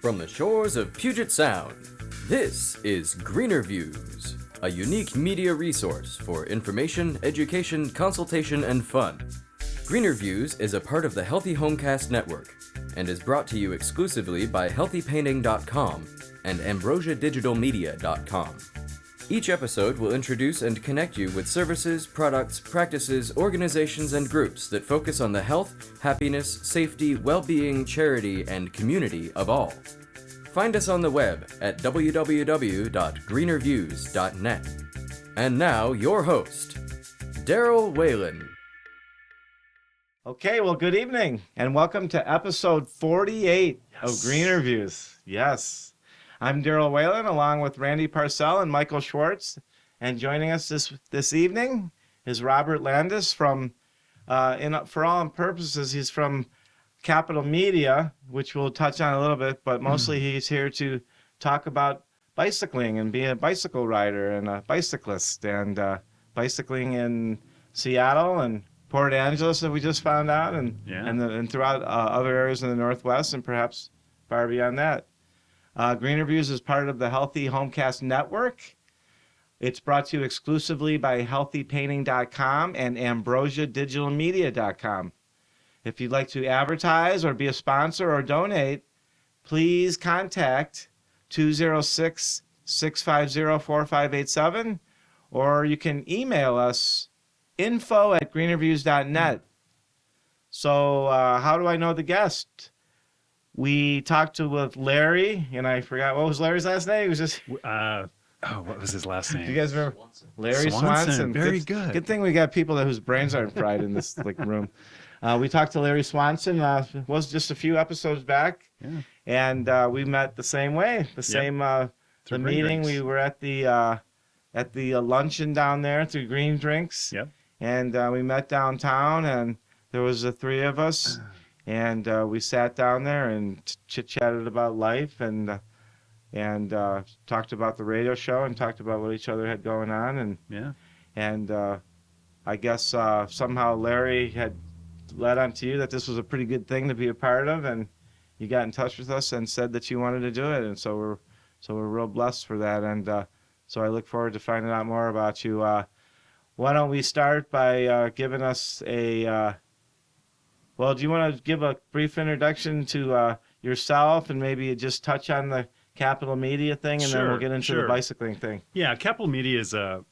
From the shores of Puget Sound, this is GreenerViews, a unique media resource for information, education, consultation, and fun. GreenerViews is a part of the Healthy Homecast network and is brought to you exclusively by healthypainting.com and ambrosiadigitalmedia.com. Each episode will introduce and connect you with services, products, practices, organizations, and groups that focus on the health, happiness, safety, well-being, charity, and community of all. Find us on the web at www.greenerviews.net. And now, your host, Daryl Whalen. Okay, well, good evening, and welcome to episode 48 of GreenerViews. Yes. I'm Daryl Whalen, along with Randy Parcel and Michael Schwartz, and joining us this evening is Robert Landis from, for all purposes, he's from Capital Media, which we'll touch on a little bit, but mostly he's here to talk about bicycling and being a bicycle rider and a bicyclist, and bicycling in Seattle and Port Angeles that we just found out, and throughout other areas in the Northwest and perhaps far beyond that. GreenerViews is part of the Healthy Homecast network. It's brought to you exclusively by healthypainting.com and ambrosiadigitalmedia.com. If you'd like to advertise or be a sponsor or donate, please contact 206-650-4587, or you can email us info@greenerviews.net. So how do I know the guest? We talked with Larry, and I forgot, what was Larry's last name? It was just... what was his last name? Do you guys remember? Larry Swanson. Very good. Good thing we got people whose brains aren't fried in this room. We talked to Larry Swanson, was just a few episodes back, and we met the same way. The meeting, we were at the luncheon down there through Green Drinks, and we met downtown, and there was the three of us. And we sat down there and chit-chatted about life and talked about the radio show and talked about what each other had going on. And I guess somehow Larry had led on to you that this was a pretty good thing to be a part of, and you got in touch with us and said that you wanted to do it. And so we're real blessed for that. And so I look forward to finding out more about you. Why don't we start by giving us a... Well, do you want to give a brief introduction to yourself and maybe just touch on the Capital Media thing, and then we'll get into the bicycling thing? Yeah, Capital Media is a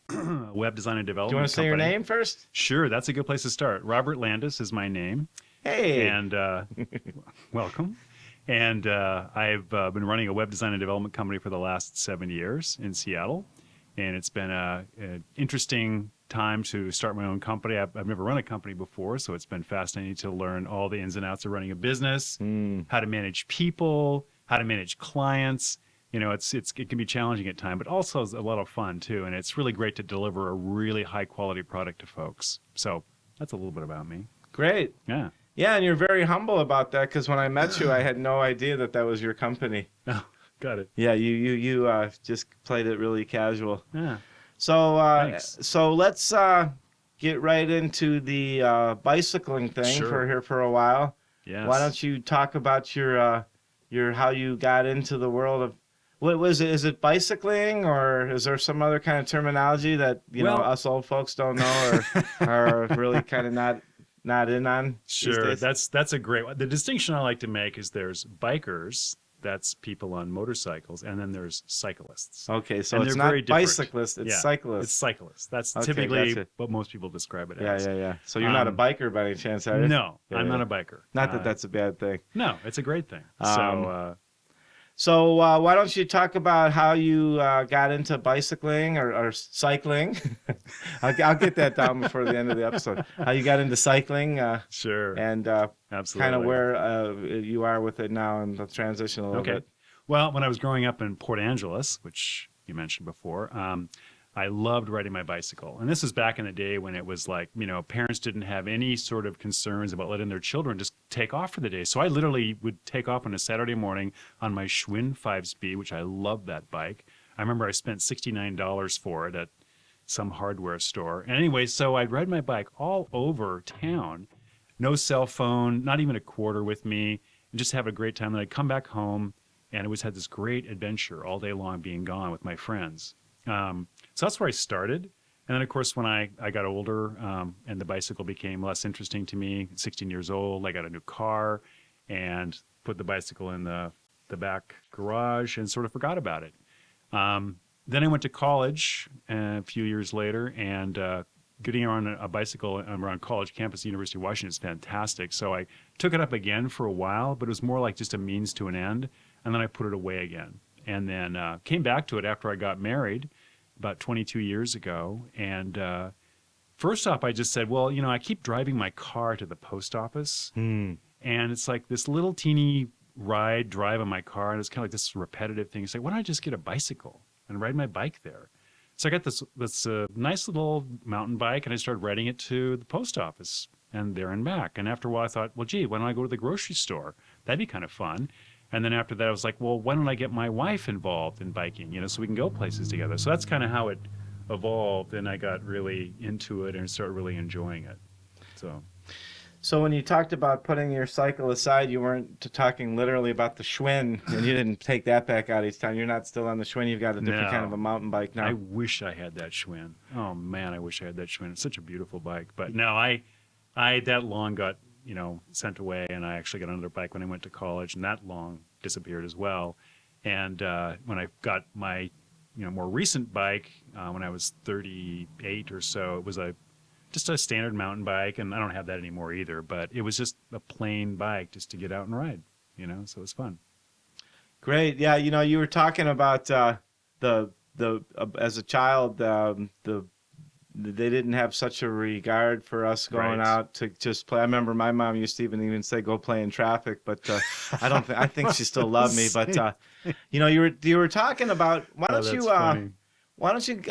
web design and development Do you want to say your name first? Sure, that's a good place to start. Robert Landis is my name. Hey! And welcome. And I've been running a web design and development company for the last 7 years in Seattle. And it's been an interesting time to start my own company. I've never run a company before, so it's been fascinating to learn all the ins and outs of running a business, how to manage people, how to manage clients. You know, it can be challenging at times, but also a lot of fun too. And it's really great to deliver a really high quality product to folks. So that's a little bit about me. Great. Yeah. Yeah, and you're very humble about that, because when I met you, I had no idea that was your company. Oh, got it. Yeah, you just played it really casual. Yeah. So so let's get right into the bicycling thing for a while. Yes. Why don't you talk about your how you got into the world of what was it? Is it bicycling, or is there some other kind of terminology that know us old folks don't know or are really kind of not in on? Sure, that's a great one. The distinction I like to make is there's bikers. That's people on motorcycles, and then there's cyclists. Okay, so it's not bicyclists, it's cyclists. It's cyclists. That's typically what most people describe it as. Yeah. So you're not a biker by any chance, are you? No, I'm not a biker. Not that that's a bad thing. No, it's a great thing. So why don't you talk about how you got into bicycling or cycling? I'll get that down before the end of the episode. How you got into cycling. Sure. And absolutely. Kind of where you are with it now, and the transition a little bit. Well, when I was growing up in Port Angeles, which you mentioned before, I loved riding my bicycle. And this was back in the day when it was like, parents didn't have any sort of concerns about letting their children just take off for the day. So I literally would take off on a Saturday morning on my Schwinn 5-speed, which I loved that bike. I remember I spent $69 for it at some hardware store. And anyway, so I'd ride my bike all over town. No cell phone, not even a quarter with me, and just have a great time. Then I'd come back home and I always had this great adventure all day long being gone with my friends. So that's where I started. And then, of course, when I got older and the bicycle became less interesting to me, 16 years old, I got a new car and put the bicycle in the back garage and sort of forgot about it. Then I went to college a few years later, and getting on a bicycle around college campus, University of Washington, is fantastic. So I took it up again for a while, but it was more like just a means to an end. And then I put it away again. And then came back to it after I got married about 22 years ago. And first off, I just said, well, I keep driving my car to the post office. And it's like this little teeny drive on my car. And it's kind of like this repetitive thing. It's like, why don't I just get a bicycle and ride my bike there? So I got this nice little mountain bike, and I started riding it to the post office and there and back. And after a while, I thought, well, gee, why don't I go to the grocery store? That'd be kind of fun. And then after that, I was like, well, why don't I get my wife involved in biking, so we can go places together. So that's kind of how it evolved, and I got really into it and started really enjoying it. So when you talked about putting your cycle aside, you weren't talking literally about the Schwinn, and you didn't take that back out each time. You're not still on the Schwinn. You've got a different kind of a mountain bike now. I wish I had that Schwinn. Oh, man, I wish I had that Schwinn. It's such a beautiful bike. But no, I that long got sent away, and I actually got another bike when I went to college, and that long disappeared as well. And when I got my more recent bike, when I was 38 or so, it was just a standard mountain bike, and I don't have that anymore either, but it was just a plain bike just to get out and ride, so it was fun. Great. Yeah, you were talking about the as a child, they didn't have such a regard for us going out to just play. I remember my mom used to even say, "Go play in traffic," but I think she still loved me. But you were talking about why don't you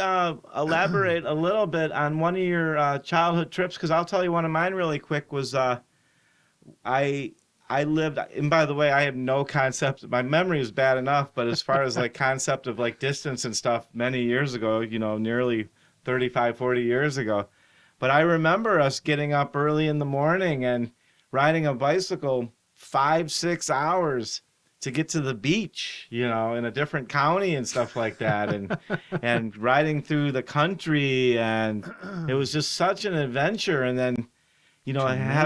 elaborate a little bit on one of your childhood trips? Because I'll tell you one of mine really quick was I lived, and by the way, I have no concept. My memory is bad enough, but as far as like concept of like distance and stuff, many years ago, nearly 35, 40 years ago. But I remember us getting up early in the morning and riding a bicycle 5-6 hours to get to the beach, in a different county and stuff like that, and riding through the country, and it was just such an adventure. And then,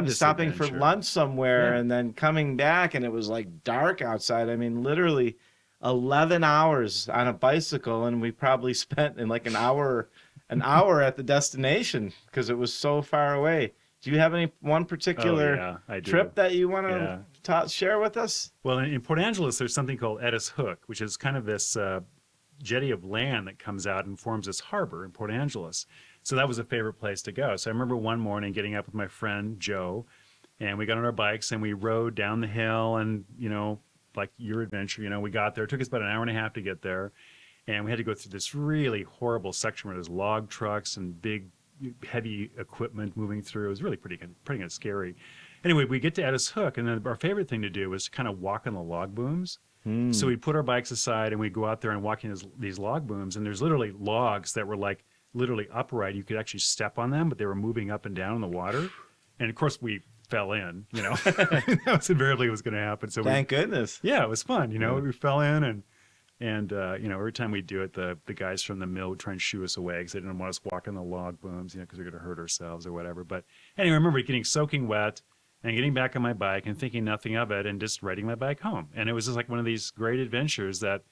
stopping for lunch somewhere, and then coming back, and it was like dark outside. I mean, literally 11 hours on a bicycle, and we probably spent in like an hour at the destination because it was so far away. Do you have one particular trip that you want to share with us? Well, in Port Angeles, there's something called Edis Hook, which is kind of this jetty of land that comes out and forms this harbor in Port Angeles. So that was a favorite place to go. So I remember one morning getting up with my friend Joe, and we got on our bikes and we rode down the hill, and like your adventure, we got there. It took us about an hour and a half to get there, and we had to go through this really horrible section where there's log trucks and big heavy equipment moving through. It was really pretty kind of scary. Anyway, we get to Edis Hook, and then our favorite thing to do was to kind of walk on the log booms. So we'd put our bikes aside and we'd go out there and walk in these log booms, and there's literally logs that were like literally upright. You could actually step on them, but they were moving up and down in the water. And of course we fell in, that was invariably what was going to happen. So thank goodness. Yeah, it was fun. We fell in, and every time we do it, the guys from the mill would try and shoo us away because they didn't want us walking the log booms, because we're going to hurt ourselves or whatever. But anyway, I remember getting soaking wet and getting back on my bike and thinking nothing of it and just riding my bike home. And it was just like one of these great adventures that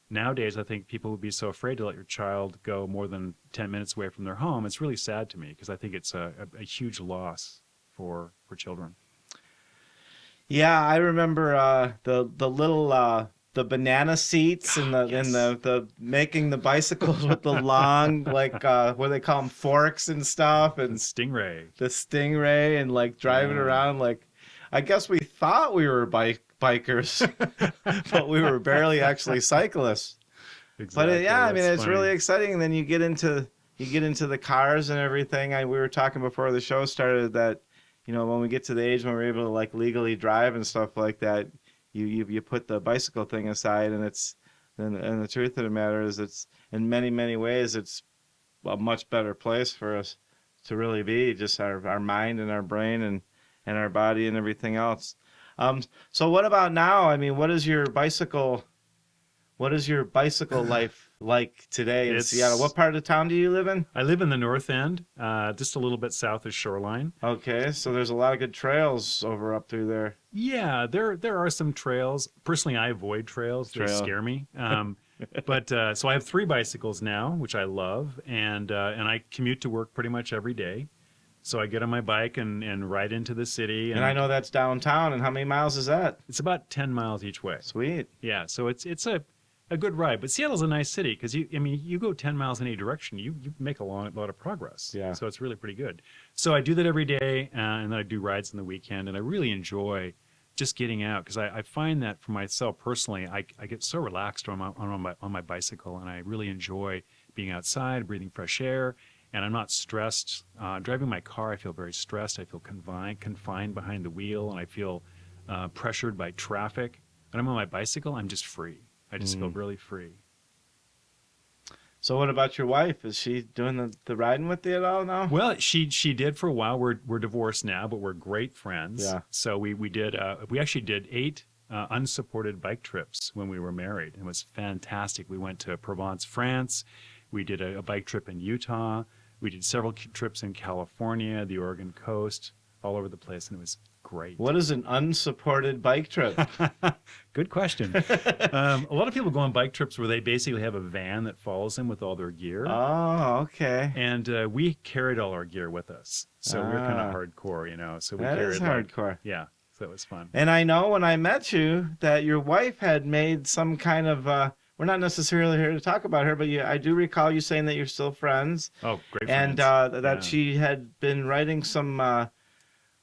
nowadays I think people would be so afraid to let your child go more than 10 minutes away from their home. It's really sad to me because I think it's a huge loss for children. Yeah, I remember the little the banana seats and the making the bicycles with the long what do they call them, forks and stuff, and the stingray and like driving around like, I guess we thought we were bikers, but we were barely actually cyclists. Exactly. But I mean, it's funny. Really exciting. And then you get into the cars and everything. We were talking before the show started that when we get to the age when we're able to like legally drive and stuff like that, you put the bicycle thing aside, and and the truth of the matter is it's in many ways it's a much better place for us to really be, just our mind and our brain and our body and everything else. So what about now? I mean, what is your bicycle what is your bicycle life like today in It's- Seattle? What part of town do you live in? I live in the north end, just a little bit south of Shoreline. Okay, so there's a lot of good trails over up through there. Yeah, there are some trails. Personally, I avoid trails. They scare me. But so I have 3 bicycles now, which I love, and I commute to work pretty much every day. So I get on my bike and ride into the city. And I know that's downtown, and how many miles is that? It's about 10 miles each way. Sweet. Yeah, so it's a good ride. But Seattle's a nice city because you go 10 miles in any direction, you make a lot of progress. Yeah. So it's really pretty good. So I do that every day, and then I do rides on the weekend, and I really enjoy just getting out because I find that for myself personally, I get so relaxed on my bicycle, and I really enjoy being outside, breathing fresh air, and I'm not stressed. Driving my car, I feel very stressed. I feel confined behind the wheel, and I feel pressured by traffic. When I'm on my bicycle, I'm just free. I just feel really free. So what about your wife? Is she doing the riding with you at all now? Well, she did for a while. We're divorced now, but we're great friends. Yeah. So we actually did 8 unsupported bike trips when we were married. It was fantastic. We went to Provence, France. We did a bike trip in Utah. We did several trips in California, the Oregon coast, all over the place, and it was great. What is an unsupported bike trip? Good question. A lot of people go on bike trips where they basically have a van that follows them with all their gear. Oh, okay. And we carried all our gear with us. So we're kind of hardcore, So we That carried is hardcore. Yeah, so it was fun. And I know when I met you that your wife had made some kind of, we're not necessarily here to talk about her, but I do recall you saying that you're still friends. Oh, great And friends. that she had been writing some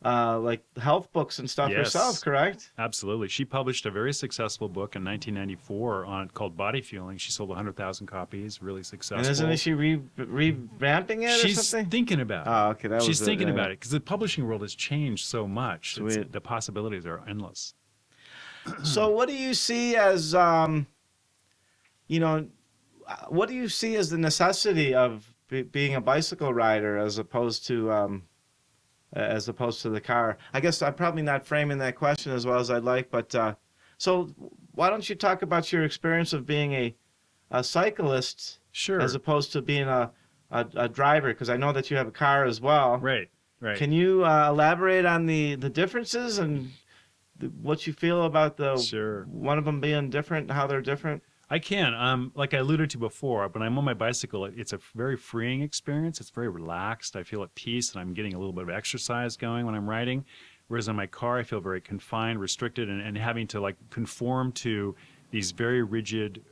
like health books and stuff Yes. herself, correct? Absolutely. She published a very successful book in 1994 called Body Fueling. She sold 100,000 copies, really successful. And isn't she revamping it or She's something? thinking about it. Oh, okay. That was She's it, thinking yeah. about it because the publishing world has changed so much. Sweet. The possibilities are endless. So what do you see as, what do you see as the necessity of being a bicycle rider as opposed to the car? I guess I'm probably not framing that question as well as I'd like, but so why don't you talk about your experience of being a cyclist Sure. as opposed to being a driver? Because I know that you have a car as well. Right. Can you elaborate on the differences and what you feel about Sure. one of them being different, how they're different? I can. Like I alluded to before, when I'm on my bicycle, it's a very freeing experience. It's very relaxed. I feel at peace, and I'm getting a little bit of exercise going when I'm riding. Whereas on my car, I feel very confined, restricted, and having to conform to these very rigid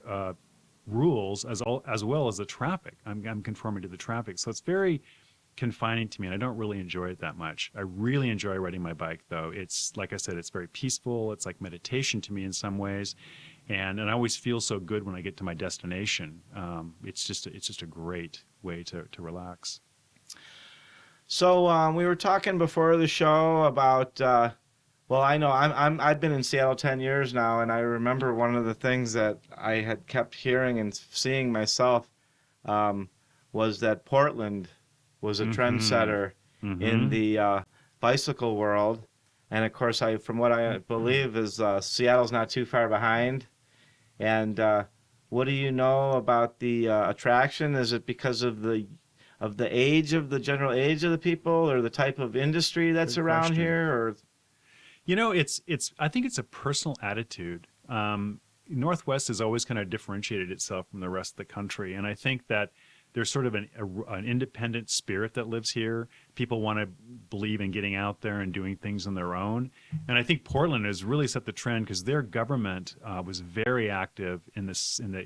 rules as well as the traffic. I'm conforming to the traffic, so it's very confining to me, and I don't really enjoy it that much. I really enjoy riding my bike, though. It's like I said, it's very peaceful. It's like meditation to me in some ways. And I always feel so good when I get to my destination. It's just a great way to relax. So we were talking before the show about. Well, I know I've been in Seattle 10 years now, and I remember one of the things that I had kept hearing and seeing myself was that Portland was a trendsetter in the bicycle world, and of course, from what I believe is Seattle's not too far behind. And what do you know about the attraction? Is it because of the age of the general age of the people, or the type of industry that's Good around question. here? Or I think it's a personal attitude. Northwest has always kind of differentiated itself from the rest of the country, and I think that there's sort of an independent spirit that lives here. People want to believe in getting out there and doing things on their own. And I think Portland has really set the trend because their government was very active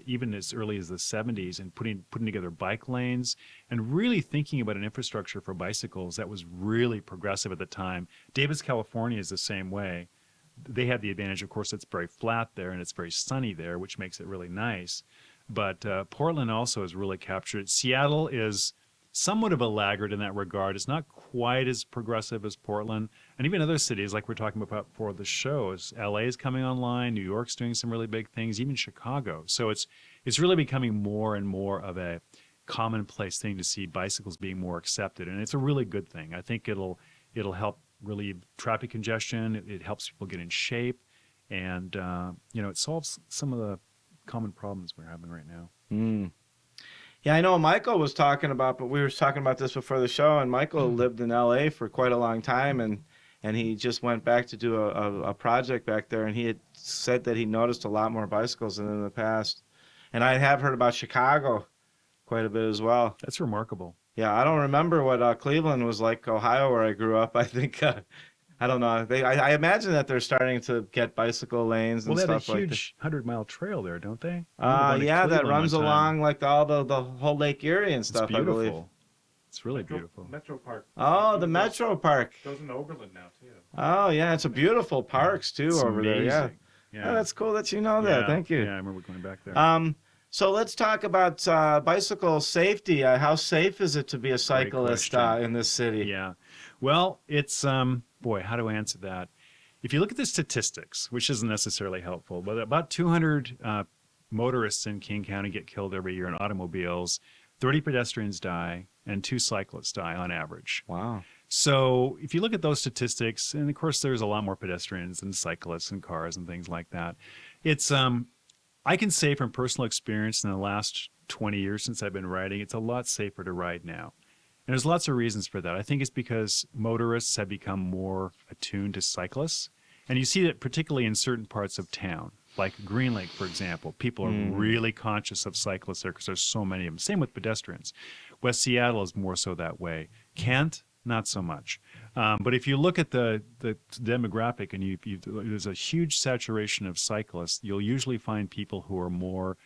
even as early as the 70s in putting together bike lanes and really thinking about an infrastructure for bicycles that was really progressive at the time. Davis, California is the same way. They have the advantage, of course, it's very flat there and it's very sunny there, which makes it really nice. But Portland also has really captured it. Seattle is somewhat of a laggard in that regard. It's not quite as progressive as Portland. And even other cities, like we're talking about for the shows, LA is coming online, New York's doing some really big things, even Chicago. So it's really becoming more and more of a commonplace thing to see bicycles being more accepted. And it's a really good thing. I think it'll help relieve traffic congestion. It helps people get in shape. And, it solves some of the common problems we're having right now. Mm. Yeah, I know Michael was talking about, but we were talking about this before the show, and Michael lived in LA for quite a long time, and he just went back to do a project back there, and he had said that he noticed a lot more bicycles than in the past. And I have heard about Chicago quite a bit as well. That's remarkable. Yeah, I don't remember what Cleveland was like, Ohio, where I grew up. I think, I don't know. I imagine that they're starting to get bicycle lanes and well, they stuff have a like that. huge 100-mile trail there, don't they? Yeah, that runs along like the whole Lake Erie and stuff, it's I believe. beautiful. It's really beautiful. Metro Park. Oh, the Metro Park. Goes into Oberlin now, too. Oh, yeah, it's a beautiful parks, too, It's over there. Yeah. amazing. Yeah. Oh, that's cool that you know that. Thank you. Yeah, I remember going back there. So let's talk about bicycle safety. How safe is it to be a cyclist question. in this city? Yeah. Well, it's, boy, how do I answer that? If you look at the statistics, which isn't necessarily helpful, but about 200 motorists in King County get killed every year in automobiles, 30 pedestrians die, and 2 cyclists die on average. Wow. So if you look at those statistics, and of course there's a lot more pedestrians and cyclists and cars and things like that, it's I can say from personal experience in the last 20 years since I've been riding, it's a lot safer to ride now. And there's lots of reasons for that. I think it's because motorists have become more attuned to cyclists. And you see that particularly in certain parts of town, like Green Lake, for example. People are really conscious of cyclists there because there's so many of them. Same with pedestrians. West Seattle is more so that way. Kent, not so much. But if you look at the demographic and there's a huge saturation of cyclists, you'll usually find people who are more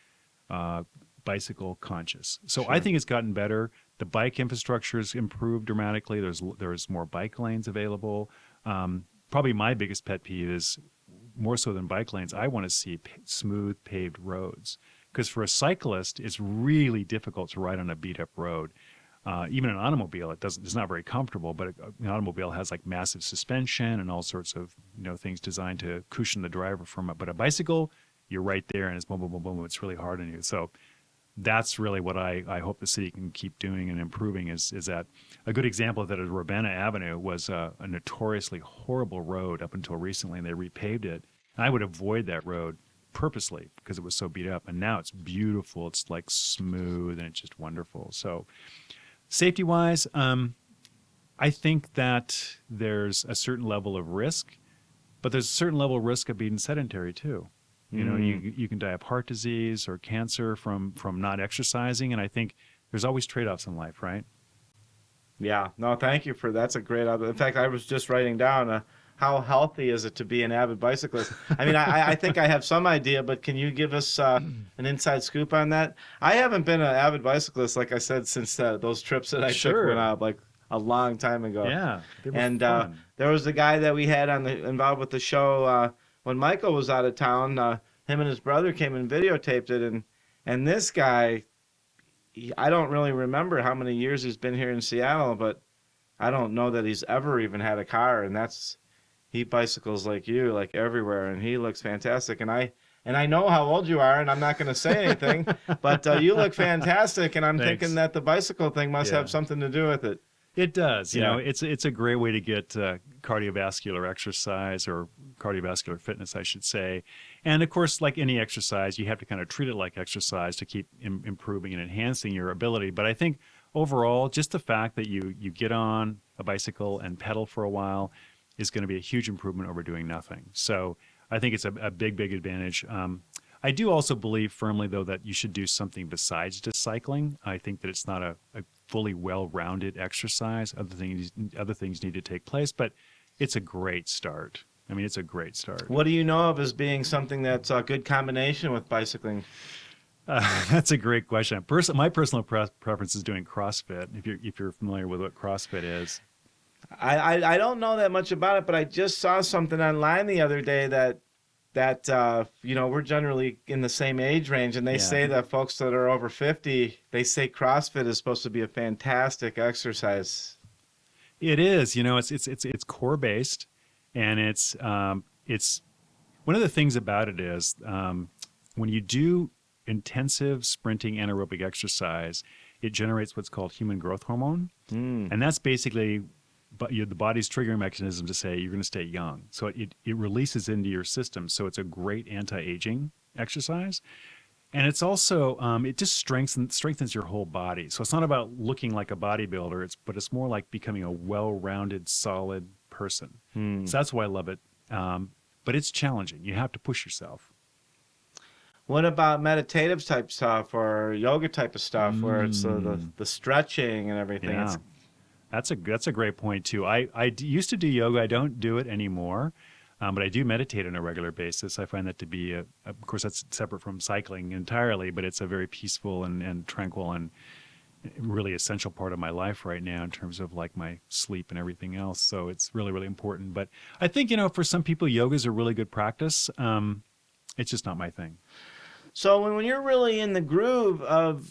bicycle conscious. So I think it's gotten better. The bike infrastructure has improved dramatically. There's more bike lanes available. Probably my biggest pet peeve is more so than bike lanes. I want to see smooth paved roads because for a cyclist, it's really difficult to ride on a beat up road. Even an automobile, it's not very comfortable, but an automobile has like massive suspension and all sorts of things designed to cushion the driver from it. But a bicycle, you're right there and it's boom, boom, boom, boom. It's really hard on you. So that's really what I hope the city can keep doing and improving is that a good example of that is Ravenna Avenue was a notoriously horrible road up until recently, and they repaved it. And I would avoid that road purposely because it was so beat up. And now it's beautiful. It's like smooth and it's just wonderful. So safety-wise, I think that there's a certain level of risk, but there's a certain level of risk of being sedentary too. You can die of heart disease or cancer from not exercising, and I think there's always trade-offs in life, right? Yeah. No, thank you for that's a great. In fact, I was just writing down how healthy is it to be an avid bicyclist. I mean, I think I have some idea, but can you give us an inside scoop on that? I haven't been an avid bicyclist, like I said, since those trips that I took when like a long time ago. Yeah. And there was the guy that we had involved with the show when Michael was out of town. Him and his brother came and videotaped it, and this guy, I don't really remember how many years he's been here in Seattle, but I don't know that he's ever even had a car, and he bicycles like you, like everywhere, and he looks fantastic. And I know how old you are, and I'm not going to say anything, but you look fantastic, and I'm thinking that the bicycle thing must have something to do with it. It does. You know, it's a great way to get cardiovascular exercise or cardiovascular fitness, I should say. And of course, like any exercise, you have to kind of treat it like exercise to keep improving and enhancing your ability. But I think overall, just the fact that you get on a bicycle and pedal for a while is going to be a huge improvement over doing nothing. So I think it's a big, big advantage. I do also believe firmly, though, that you should do something besides just cycling. I think that it's not a fully well-rounded exercise. Other things need to take place, but it's a great start. I mean, it's a great start. What do you know of as being something that's a good combination with bicycling? That's a great question. My personal preference is doing CrossFit, if you're familiar with what CrossFit is. I don't know that much about it, but I just saw something online the other day that we're generally in the same age range, and they say that folks that are over 50, they say CrossFit is supposed to be a fantastic exercise. It is. It's core based, and it's one of the things about it is when you do intensive sprinting anaerobic exercise, it generates what's called human growth hormone, and that's basically the body's triggering mechanism to say you're going to stay young. So it releases into your system. So it's a great anti-aging exercise. And it's also it just strengthens your whole body. So it's not about looking like a bodybuilder, but it's more like becoming a well-rounded, solid person. So that's why I love it. But it's challenging. You have to push yourself. What about meditative type stuff or yoga type of stuff where it's the stretching and everything? Yeah. That's a great point too. I used to do yoga. I don't do it anymore, but I do meditate on a regular basis. I find that to be, of course, that's separate from cycling entirely, but it's a very peaceful and tranquil and really essential part of my life right now in terms of like my sleep and everything else. So it's really, really important. But I think, for some people, yoga is a really good practice. It's just not my thing. So when you're really in the groove of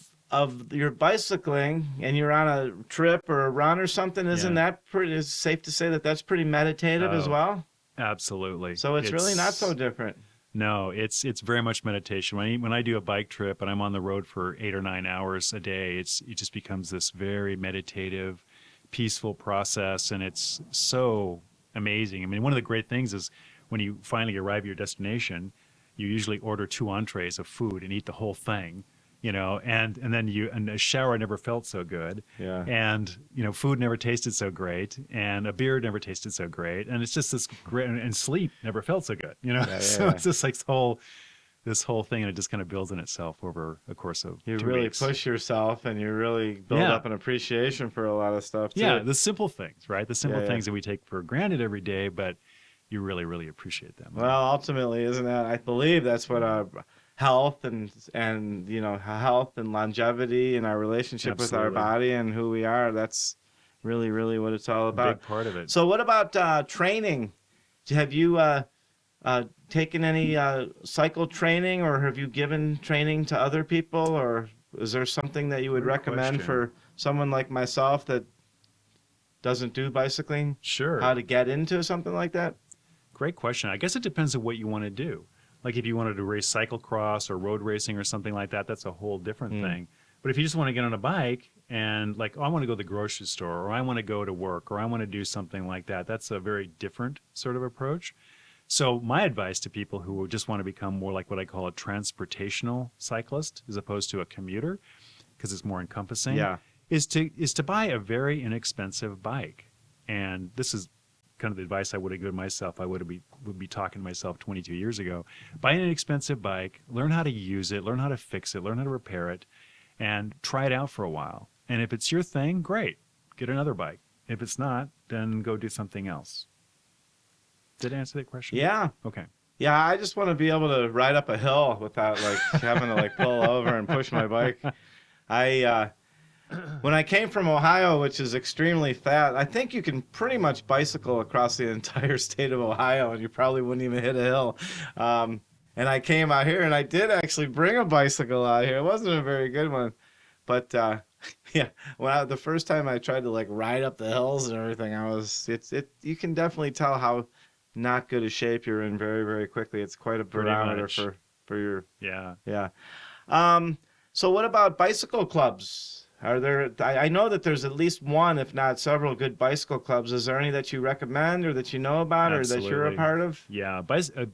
your bicycling and you're on a trip or a run or something, isn't that is safe to say that that's pretty meditative as well? Absolutely. So it's really not so different. No, it's very much meditation. When I do a bike trip and I'm on the road for 8 or 9 hours a day, it just becomes this very meditative, peaceful process, and it's so amazing. I mean, one of the great things is when you finally arrive at your destination, you usually order 2 entrees of food and eat the whole thing. And then a shower never felt so good. Yeah. And, food never tasted so great, and a beer never tasted so great. And it's just this great, and sleep never felt so good, So it's just like this whole thing, and it just kind of builds in itself over a course of 2 really weeks. Push yourself, and you really build up an appreciation for a lot of stuff too. Yeah, the simple things, right? The simple things that we take for granted every day, but you really, really appreciate them. Well, ultimately, isn't that? I believe that's what health and health and longevity and our relationship with our body and who we are. That's really, really what it's all about. Big part of it. So, what about training? Have you taken any cycle training, or have you given training to other people, or is there something that you would recommend for someone like myself that doesn't do bicycling? Sure. How to get into something like that? Great question. I guess it depends on what you want to do. Like if you wanted to race cyclocross or road racing or something like that, that's a whole different thing. But if you just want to get on a bike and like, I want to go to the grocery store, or I want to go to work, or I want to do something like that, that's a very different sort of approach. So my advice to people who just want to become more like what I call a transportational cyclist as opposed to a commuter, because it's more encompassing, is to buy a very inexpensive bike. And this is kind of the advice I would have given myself. I would be talking to myself 22 years ago. Buy an inexpensive bike, learn how to use it, learn how to fix it, learn how to repair it, and try it out for a while. And if it's your thing, great, get another bike. If it's not, then go do something else. Did I answer that question? Yeah. Okay. Yeah, I just want to be able to ride up a hill without like having to like pull over and push my bike. When I came from Ohio, which is extremely fat, I think you can pretty much bicycle across the entire state of Ohio, and you probably wouldn't even hit a hill. And I came out here, and I did actually bring a bicycle out here. It wasn't a very good one, but the first time I tried to like ride up the hills and everything, you can definitely tell how not good a shape you're in very, very quickly. It's quite a barometer for your So what about bicycle clubs? Are there? I know that there's at least one, if not several, good bicycle clubs. Is there any that you recommend or that you know about Absolutely. or that you're a part of? Yeah,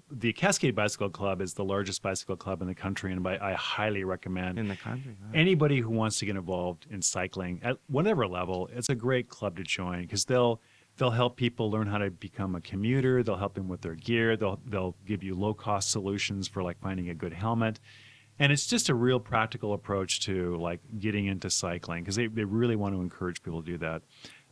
the Cascade Bicycle Club is the largest bicycle club in the country, and I highly recommend In the country, right. anybody who wants to get involved in cycling at whatever level. It's a great club to join because they'll help people learn how to become a commuter. They'll help them with their gear. They'll give you low-cost solutions for like finding a good helmet. And it's just a real practical approach to like getting into cycling because they really want to encourage people to do that.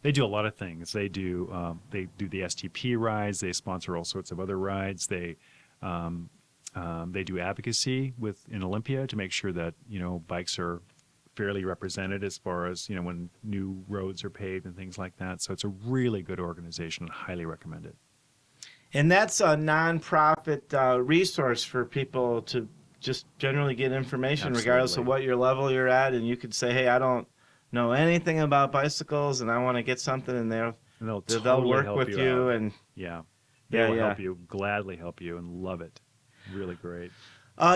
They do a lot of things. They do the STP rides. They sponsor all sorts of other rides. They do advocacy in Olympia to make sure that bikes are fairly represented as far as when new roads are paved and things like that. So it's a really good organization. Highly recommend it. And that's a nonprofit resource for people to just generally get information. Absolutely. Regardless of what your level you're at, and you could say, hey, I don't know anything about bicycles and I want to get something, and they'll totally work help with you out. and they'll help you, gladly help you, and love it. Really great.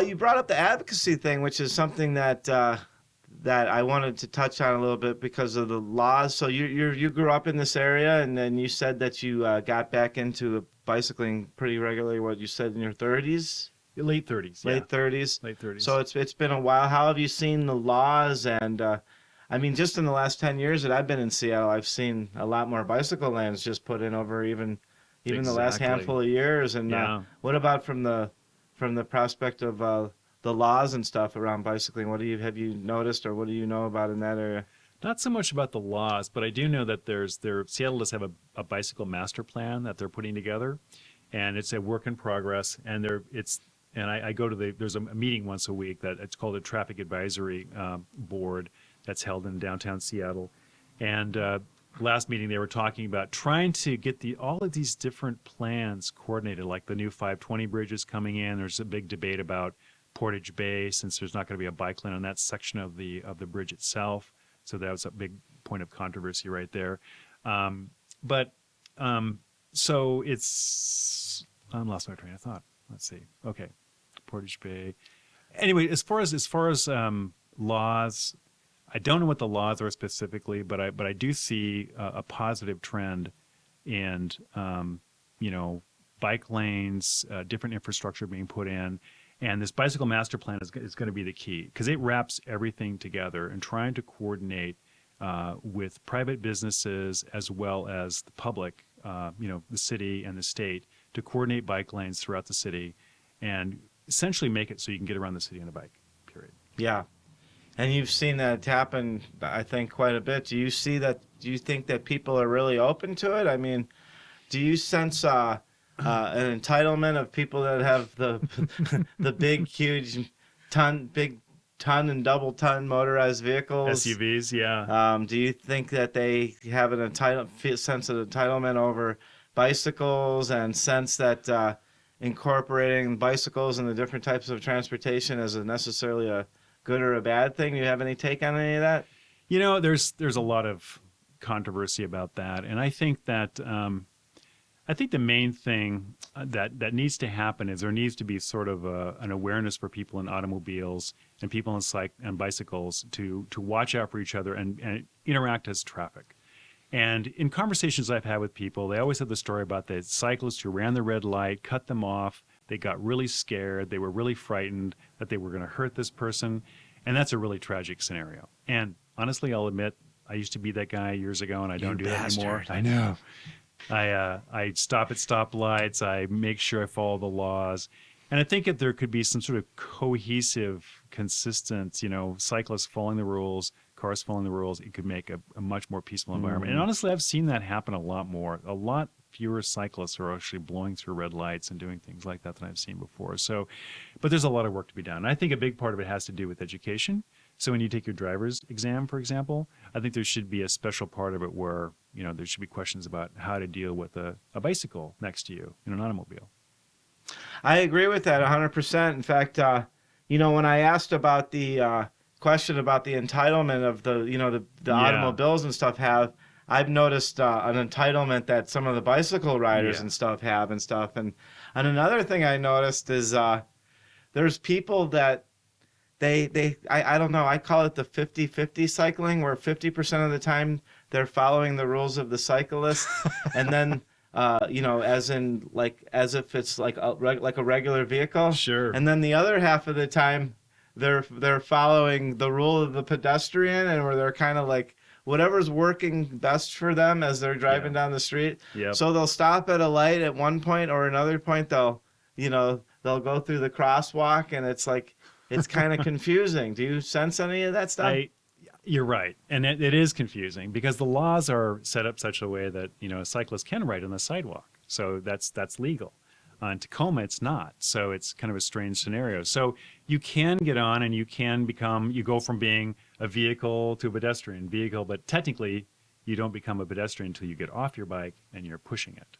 You brought up the advocacy thing, which is something that I wanted to touch on a little bit because of the laws. So you grew up in this area, and then you said that you got back into bicycling pretty regularly. What you said in your 30s? Late 30s. Yeah. Late 30s. Late 30s. So it's been a while. How have you seen the laws? And I mean, just in the last 10 years that I've been in Seattle, I've seen a lot more bicycle lanes just put in over even the last handful of years. And what about from the prospect of the laws and stuff around bicycling? Have you noticed, or what do you know about in that area? Not so much about the laws, but I do know that Seattle does have a bicycle master plan that they're putting together, and it's a work in progress. And I go to there's a meeting once a week that it's called a traffic advisory board that's held in downtown Seattle. And last meeting they were talking about trying to get all of these different plans coordinated, like the new 520 bridge is coming in. There's a big debate about Portage Bay, since there's not going to be a bike lane on that section of the bridge itself. So that was a big point of controversy right there. So it's I lost my train of thought. Let's see. Okay, Portage Bay. Anyway, as far as laws, I don't know what the laws are specifically, but I do see a positive trend in bike lanes, different infrastructure being put in. And this bicycle master plan is going to be the key, because it wraps everything together and trying to coordinate with private businesses as well as the public, the city and the state, to coordinate bike lanes throughout the city and essentially make it so you can get around the city on a bike, period. Yeah. And you've seen that happen, I think, quite a bit. Do you think that people are really open to it? I mean, do you sense an entitlement of people that have the big, huge big ton and double ton motorized vehicles, SUVs? Yeah. Do you think that they have sense of entitlement over bicycles, and sense that incorporating bicycles and the different types of transportation is necessarily a good or a bad thing? Do you have any take on any of that? There's a lot of controversy about that, and I think that the main thing that needs to happen is there needs to be sort of an awareness for people in automobiles and people in bicycles to watch out for each other and interact as traffic. And in conversations I've had with people, they always have the story about the cyclist who ran the red light, cut them off. They got really scared. They were really frightened that they were going to hurt this person. And that's a really tragic scenario. And honestly, I'll admit, I used to be that guy years ago, and I don't do that anymore. I know. I stop at stoplights. I make sure I follow the laws. And I think if there could be some sort of cohesive, consistent, cyclists following the rules, cars following the rules, it could make a much more peaceful environment. And honestly, I've seen that happen a lot more. A lot fewer cyclists are actually blowing through red lights and doing things like that than I've seen before. So, but there's a lot of work to be done. And I think a big part of it has to do with education. So when you take your driver's exam, for example, I think there should be a special part of it where, there should be questions about how to deal with a bicycle next to you in an automobile. I agree with that 100%. In fact, when I asked about the question about the entitlement of the automobiles and stuff I've noticed an entitlement that some of the bicycle riders and stuff have and stuff. And another thing I noticed is there's people that I don't know, I call it the 50-50 cycling, where 50% of the time they're following the rules of the cyclist, and then as if it's like a regular vehicle. Sure. And then the other half of the time they're following the rule of the pedestrian, and where they're kind of like whatever's working best for them as they're driving down the street. Yep. So they'll stop at a light at one point, or another point they'll go through the crosswalk, and it's like, it's kind of confusing. Do you sense any of that stuff? You're right. And it is confusing because the laws are set up such a way that, a cyclist can ride on the sidewalk. So that's legal. In Tacoma, it's not. So it's kind of a strange scenario. So you can get on and you go from being a vehicle to a pedestrian vehicle, but technically you don't become a pedestrian until you get off your bike and you're pushing it.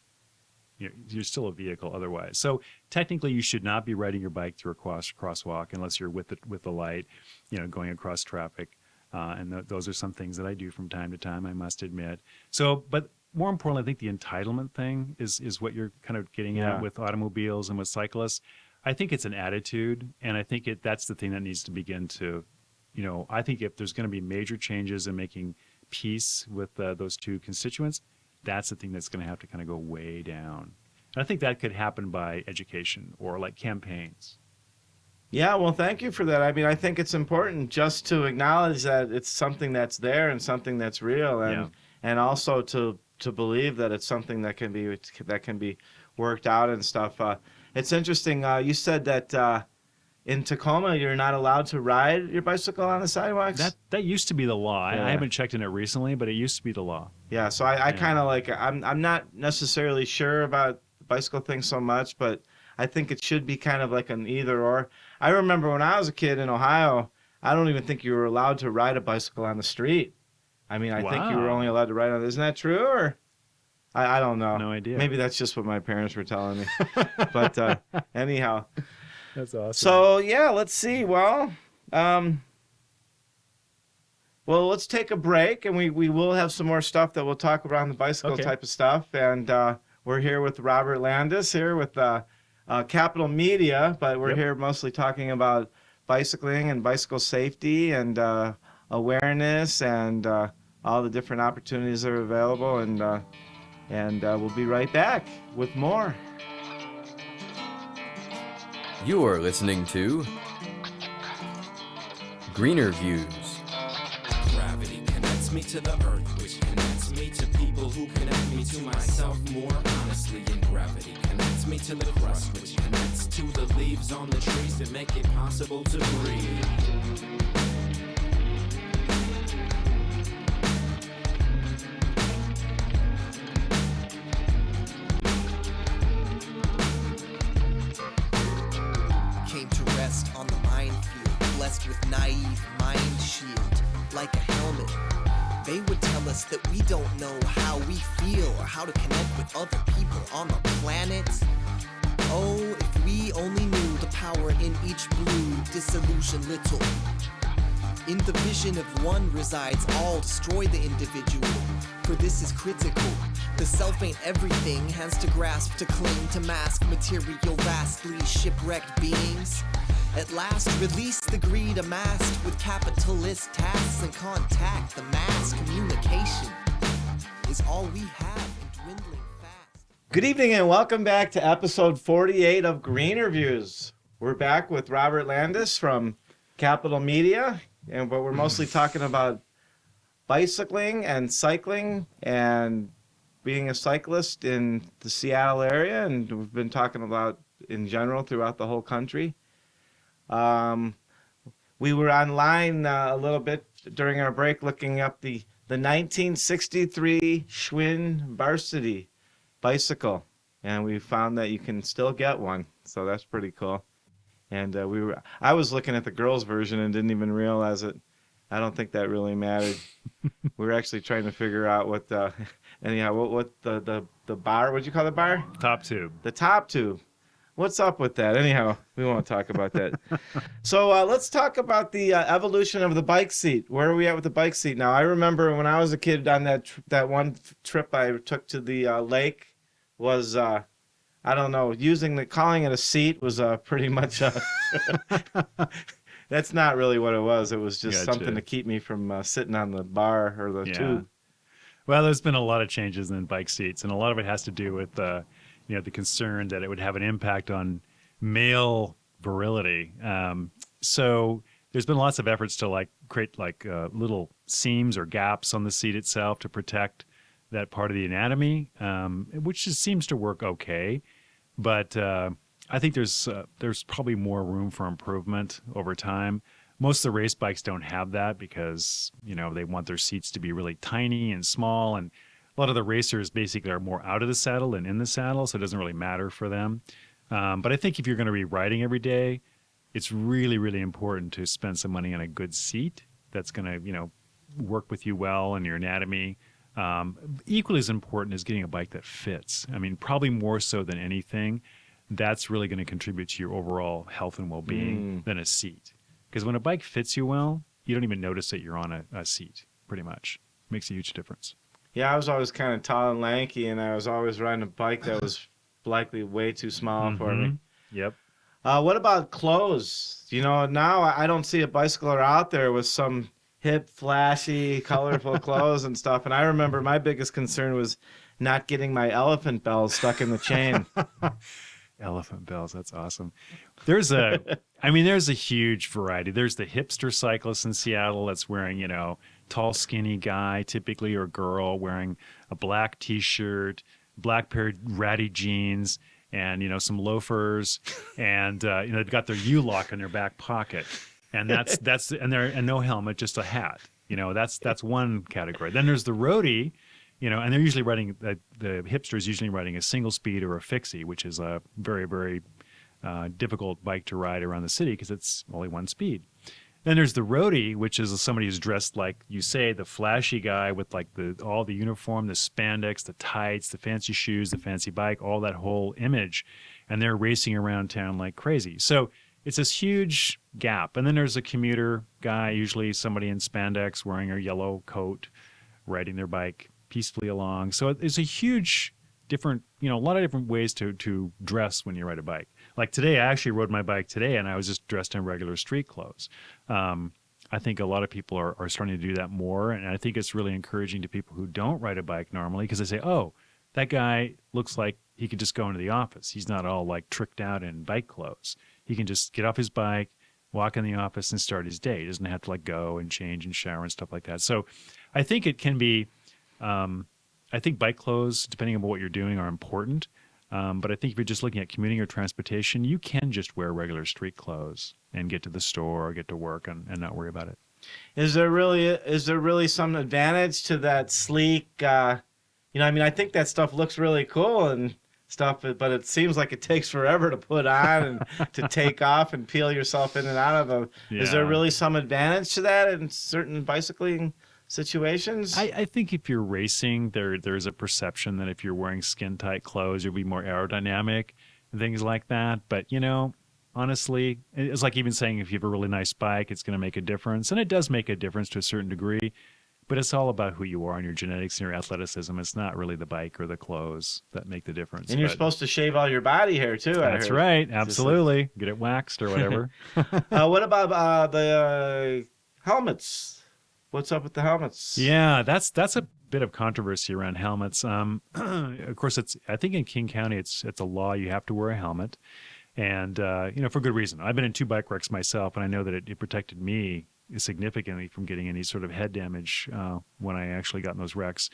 You're still a vehicle otherwise. So technically you should not be riding your bike through a crosswalk unless you're with the light, going across traffic. And those are some things that I do from time to time, I must admit. So, but more importantly, I think the entitlement thing is what you're kind of getting at with automobiles and with cyclists. I think it's an attitude, and I think that's the thing that needs to begin to, I think if there's going to be major changes in making peace with those two constituents, that's the thing that's going to have to kind of go way down. And I think that could happen by education or like campaigns. Yeah, well, thank you for that. I mean, I think it's important just to acknowledge that it's something that's there and something that's real, and also to believe that it's something that can be worked out and stuff. It's interesting. You said that in Tacoma you're not allowed to ride your bicycle on the sidewalks. That used to be the law. Yeah. I haven't checked in it recently, but it used to be the law. Yeah, so I kind of like I'm not necessarily sure about the bicycle thing so much, but I think it should be kind of like an either or. I remember when I was a kid in Ohio, I don't even think you were allowed to ride a bicycle on the street. I mean, I think you were only allowed to ride on. Isn't that true? Or I don't know. No idea. Maybe that's just what my parents were telling me. But anyhow, that's awesome. So yeah, let's see. Well, let's take a break, and we will have some more stuff that we'll talk about on the bicycle type of stuff. And we're here with Robert Landis here with Capital Media, but we're here mostly talking about bicycling and bicycle safety and awareness and all the different opportunities that are available. And we'll be right back with more. You are listening to GreenerViews. Gravity connects me to the earth, which connects me to people who connect me to myself more honestly. And gravity connects me to the crust, which connects to the leaves on the trees that make it possible to breathe. On the minefield, blessed with naive mind shield, like a helmet. They would tell us that we don't know how we feel or how to connect with other people on the planet. Oh, if we only knew the power in each blue, disillusion little. In the vision of one resides all, destroy the individual, for this is critical. The self ain't everything, has to grasp, to cling, to mask material vastly shipwrecked beings. At last, release the greed amassed with capitalist tasks and contact. The mass communication is all we have and dwindling fast. Good evening and welcome back to episode 48 of GreenerViews. We're back with Robert Landis from Capital Media, but we're mostly talking about bicycling and cycling and being a cyclist in the Seattle area, and we've been talking about in general throughout the whole country. We were online a little bit during our break looking up the 1963 Schwinn Varsity bicycle, and we found that you can still get one, so that's pretty cool. And I was looking at the girls' version and didn't even realize it. I don't think that really mattered. We were actually trying to figure out what the bar, what'd you call the bar? Top tube. The top tube. What's up with that? Anyhow, we won't talk about that. So let's talk about the evolution of the bike seat. Where are we at with the bike seat now? I remember when I was a kid on that one trip I took to the lake was, I don't know, calling it a seat was pretty much, that's not really what it was. It was just something to keep me from sitting on the bar or the tube. Well, there's been a lot of changes in bike seats, and a lot of it has to do with the concern that it would have an impact on male virility. So there's been lots of efforts to create little seams or gaps on the seat itself to protect that part of the anatomy, which just seems to work okay. But I think there's probably more room for improvement over time. Most of the race bikes don't have that because they want their seats to be really tiny and small, and a lot of the racers basically are more out of the saddle than in the saddle, so it doesn't really matter for them. But I think if you're going to be riding every day, it's really, really important to spend some money on a good seat that's going to, work with you well and your anatomy. Equally as important is getting a bike that fits. I mean, probably more so than anything, that's really going to contribute to your overall health and well-being than a seat. Because when a bike fits you well, you don't even notice that you're on a seat, pretty much. It makes a huge difference. Yeah, I was always kind of tall and lanky, and I was always riding a bike that was likely way too small for me. Yep. What about clothes? Now I don't see a bicycler out there with some hip, flashy, colorful clothes and stuff. And I remember my biggest concern was not getting my elephant bells stuck in the chain. Elephant bells, that's awesome. There's a huge variety. There's the hipster cyclist in Seattle that's wearing, tall, skinny guy, typically, or girl wearing a black T-shirt, black pair of ratty jeans, and some loafers, and they've got their U-lock in their back pocket, and and no helmet, just a hat. That's one category. Then there's the roadie, and they're usually riding the hipster is usually riding a single speed or a fixie, which is a very, very difficult bike to ride around the city because it's only one speed. Then there's the roadie, which is somebody who's dressed like you say, the flashy guy with like all the uniform, the spandex, the tights, the fancy shoes, the fancy bike, all that whole image, and they're racing around town like crazy. So it's this huge gap. And then there's a commuter guy, usually somebody in spandex wearing a yellow coat, riding their bike peacefully along. So it's a huge different, a lot of different ways to dress when you ride a bike. Like today, I actually rode my bike today, and I was just dressed in regular street clothes. I think a lot of people are starting to do that more, and I think it's really encouraging to people who don't ride a bike normally because they say, oh, that guy looks like he could just go into the office. He's not all like tricked out in bike clothes. He can just get off his bike, walk in the office, and start his day. He doesn't have to like go and change and shower and stuff like that. So I think it can be I think bike clothes, depending on what you're doing, are important. But I think if you're just looking at commuting or transportation, you can just wear regular street clothes and get to the store or get to work and not worry about it. Is there really some advantage to that sleek, I think that stuff looks really cool and stuff, but it seems like it takes forever to put on and to take off and peel yourself in and out of them. Yeah. Is there really some advantage to that in certain bicycling situations? I think if you're racing, there's a perception that if you're wearing skin-tight clothes, you'll be more aerodynamic and things like that. But, honestly, it's like even saying if you have a really nice bike, it's going to make a difference. And it does make a difference to a certain degree. But it's all about who you are and your genetics and your athleticism. It's not really the bike or the clothes that make the difference. And you're supposed to shave all your body hair, too. That's right. Absolutely. Get it waxed or whatever. What about the helmets? What's up with the helmets? Yeah, that's a bit of controversy around helmets. Of course, I think in King County, it's a law you have to wear a helmet. And, for good reason. I've been in 2 bike wrecks myself, and I know that it protected me significantly from getting any sort of head damage when I actually got in those wrecks.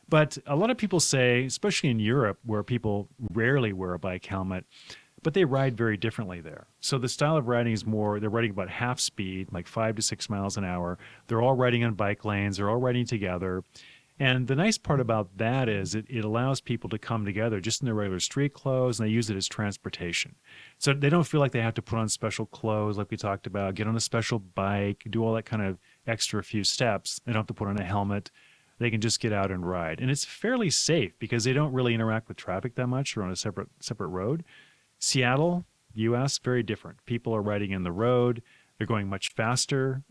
But a lot of people say, especially in Europe, where people rarely wear a bike helmet, but they ride very differently there. So the style of riding is they're riding about half speed, like 5 to 6 miles an hour. They're all riding on bike lanes. They're all riding together. And the nice part about that is it allows people to come together just in their regular street clothes, and they use it as transportation. So they don't feel like they have to put on special clothes like we talked about, get on a special bike, do all that kind of extra few steps. They don't have to put on a helmet. They can just get out and ride. And it's fairly safe because they don't really interact with traffic that much. They're on a separate road. Seattle, U.S., very different. People are riding in the road. They're going much faster.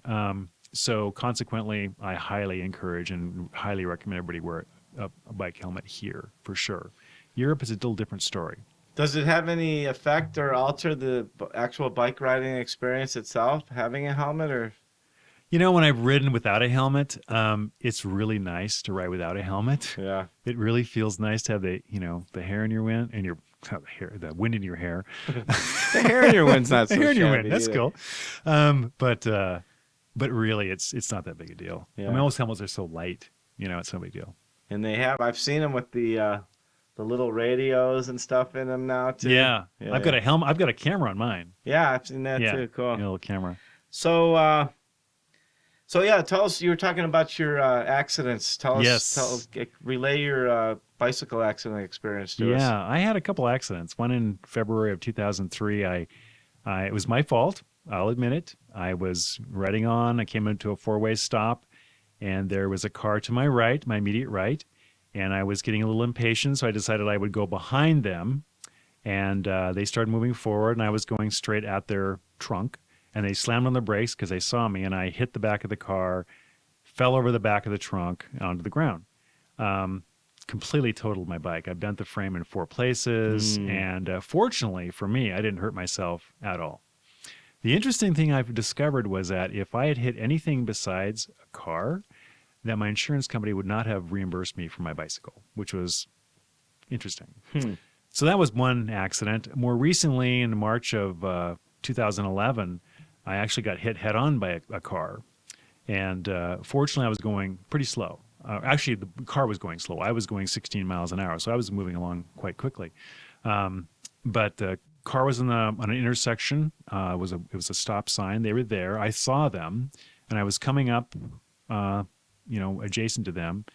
So consequently, I highly encourage and highly recommend everybody wear a bike helmet here for sure. Europe is a little different story. Does it have any effect or alter the actual bike riding experience itself, having a helmet? Or when I've ridden without a helmet, it's really nice to ride without a helmet. Yeah. It really feels nice to have the hair in your wind and the wind in your hair. The hair in your wind's not so the hair in your wind, that's either. Cool. But really, it's not that big a deal. Yeah. I mean, most helmets are so light, it's no big deal. And I've seen them with the little radios and stuff in them now too. Yeah. I've got a helmet. I've got a camera on mine. Yeah, I've seen that too. Cool. A little camera. So tell us. You were talking about your accidents. Relay your bicycle accident experience to us. Yeah, I had a couple accidents. One in February of 2003. It was my fault. I'll admit it. I was riding on. I came into a 4-way stop, and there was a car to my right, my immediate right, and I was getting a little impatient, so I decided I would go behind them, and they started moving forward, and I was going straight at their trunk, and they slammed on the brakes because they saw me, and I hit the back of the car, fell over the back of the trunk onto the ground. Completely totaled my bike. I bent the frame in 4 places, and fortunately for me, I didn't hurt myself at all. The interesting thing I've discovered was that if I had hit anything besides a car, that my insurance company would not have reimbursed me for my bicycle, which was interesting. So that was one accident. More recently, in March of 2011, I actually got hit head on by a car. And fortunately, I was going pretty slow. Actually, the car was going slow. I was going 16 miles an hour, so I was moving along quite quickly. But the car was on an intersection. It was a stop sign. They were there. I saw them, and I was coming up, adjacent to them.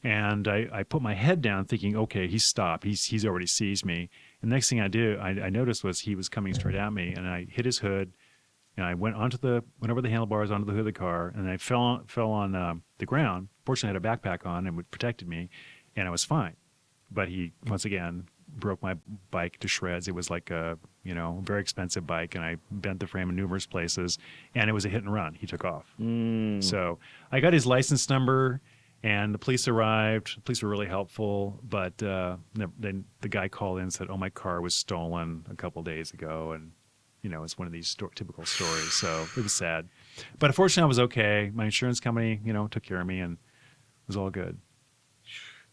And I put my head down, thinking, okay, he's stopped. He's already sees me. And the next thing I noticed was he was coming straight at me, and I hit his hood. And I went over the handlebars onto the hood of the car, and I fell on the ground. Fortunately, I had a backpack on and it protected me, and I was fine. But he once again broke my bike to shreds. It was like a very expensive bike, and I bent the frame in numerous places, and it was a hit and run. He took off. So I got his license number, and the police arrived. The police were really helpful, but then the guy called in and said, "Oh, my car was stolen a couple days ago," and it's one of these typical stories. So it was sad. But unfortunately, I was okay. My insurance company, took care of me, and it was all good.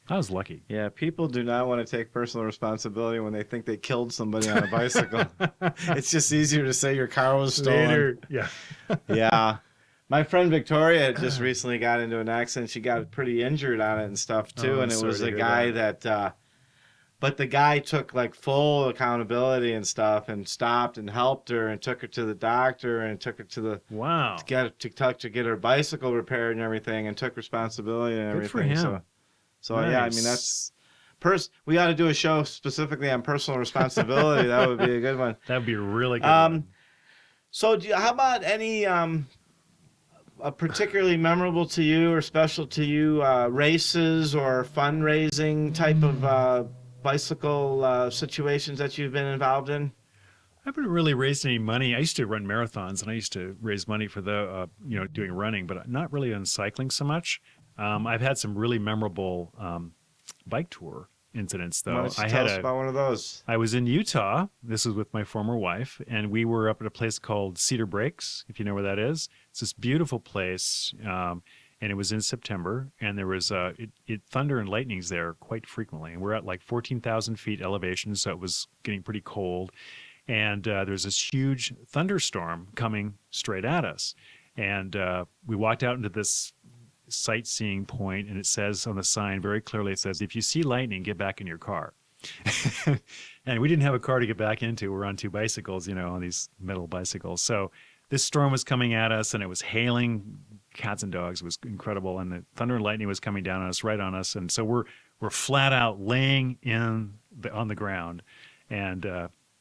I was lucky. Yeah, people do not want to take personal responsibility when they think they killed somebody on a bicycle. It's just easier to say your car was stolen. Later. Yeah. Yeah. My friend Victoria just recently got into an accident. She got pretty injured on it and stuff, too. And it was a guy that but the guy took like full accountability and stuff, and stopped and helped her and took her to the doctor and took her to the to get her bicycle repaired and everything, and took responsibility and everything. Good for him. So nice. Yeah, I mean that's we ought to do a show specifically on personal responsibility. That would be a good one. That would be a really good one. So how about any particularly memorable to you or special to you races or fundraising type of bicycle situations that you've been involved in? I haven't really raised any money. I used to run marathons, and I used to raise money for doing running, but not really on cycling so much. I've had some really memorable bike tour incidents, though. Why don't you tell us about one of those? I was in Utah. This was with my former wife, and we were up at a place called Cedar Breaks, if you know where that is. It's this beautiful place, and it was in September, and there was thunder and lightnings there quite frequently. And we're at like 14,000 feet elevation, so it was getting pretty cold. And there's this huge thunderstorm coming straight at us. And we walked out into this sightseeing point, and it says on the sign very clearly, it says, "If you see lightning, get back in your car." And we didn't have a car to get back into. We're on two bicycles, on these metal bicycles. So this storm was coming at us, and it was hailing cats and dogs. It was incredible, and the thunder and lightning was coming down on us, right on us. And so we're flat out laying on the ground, and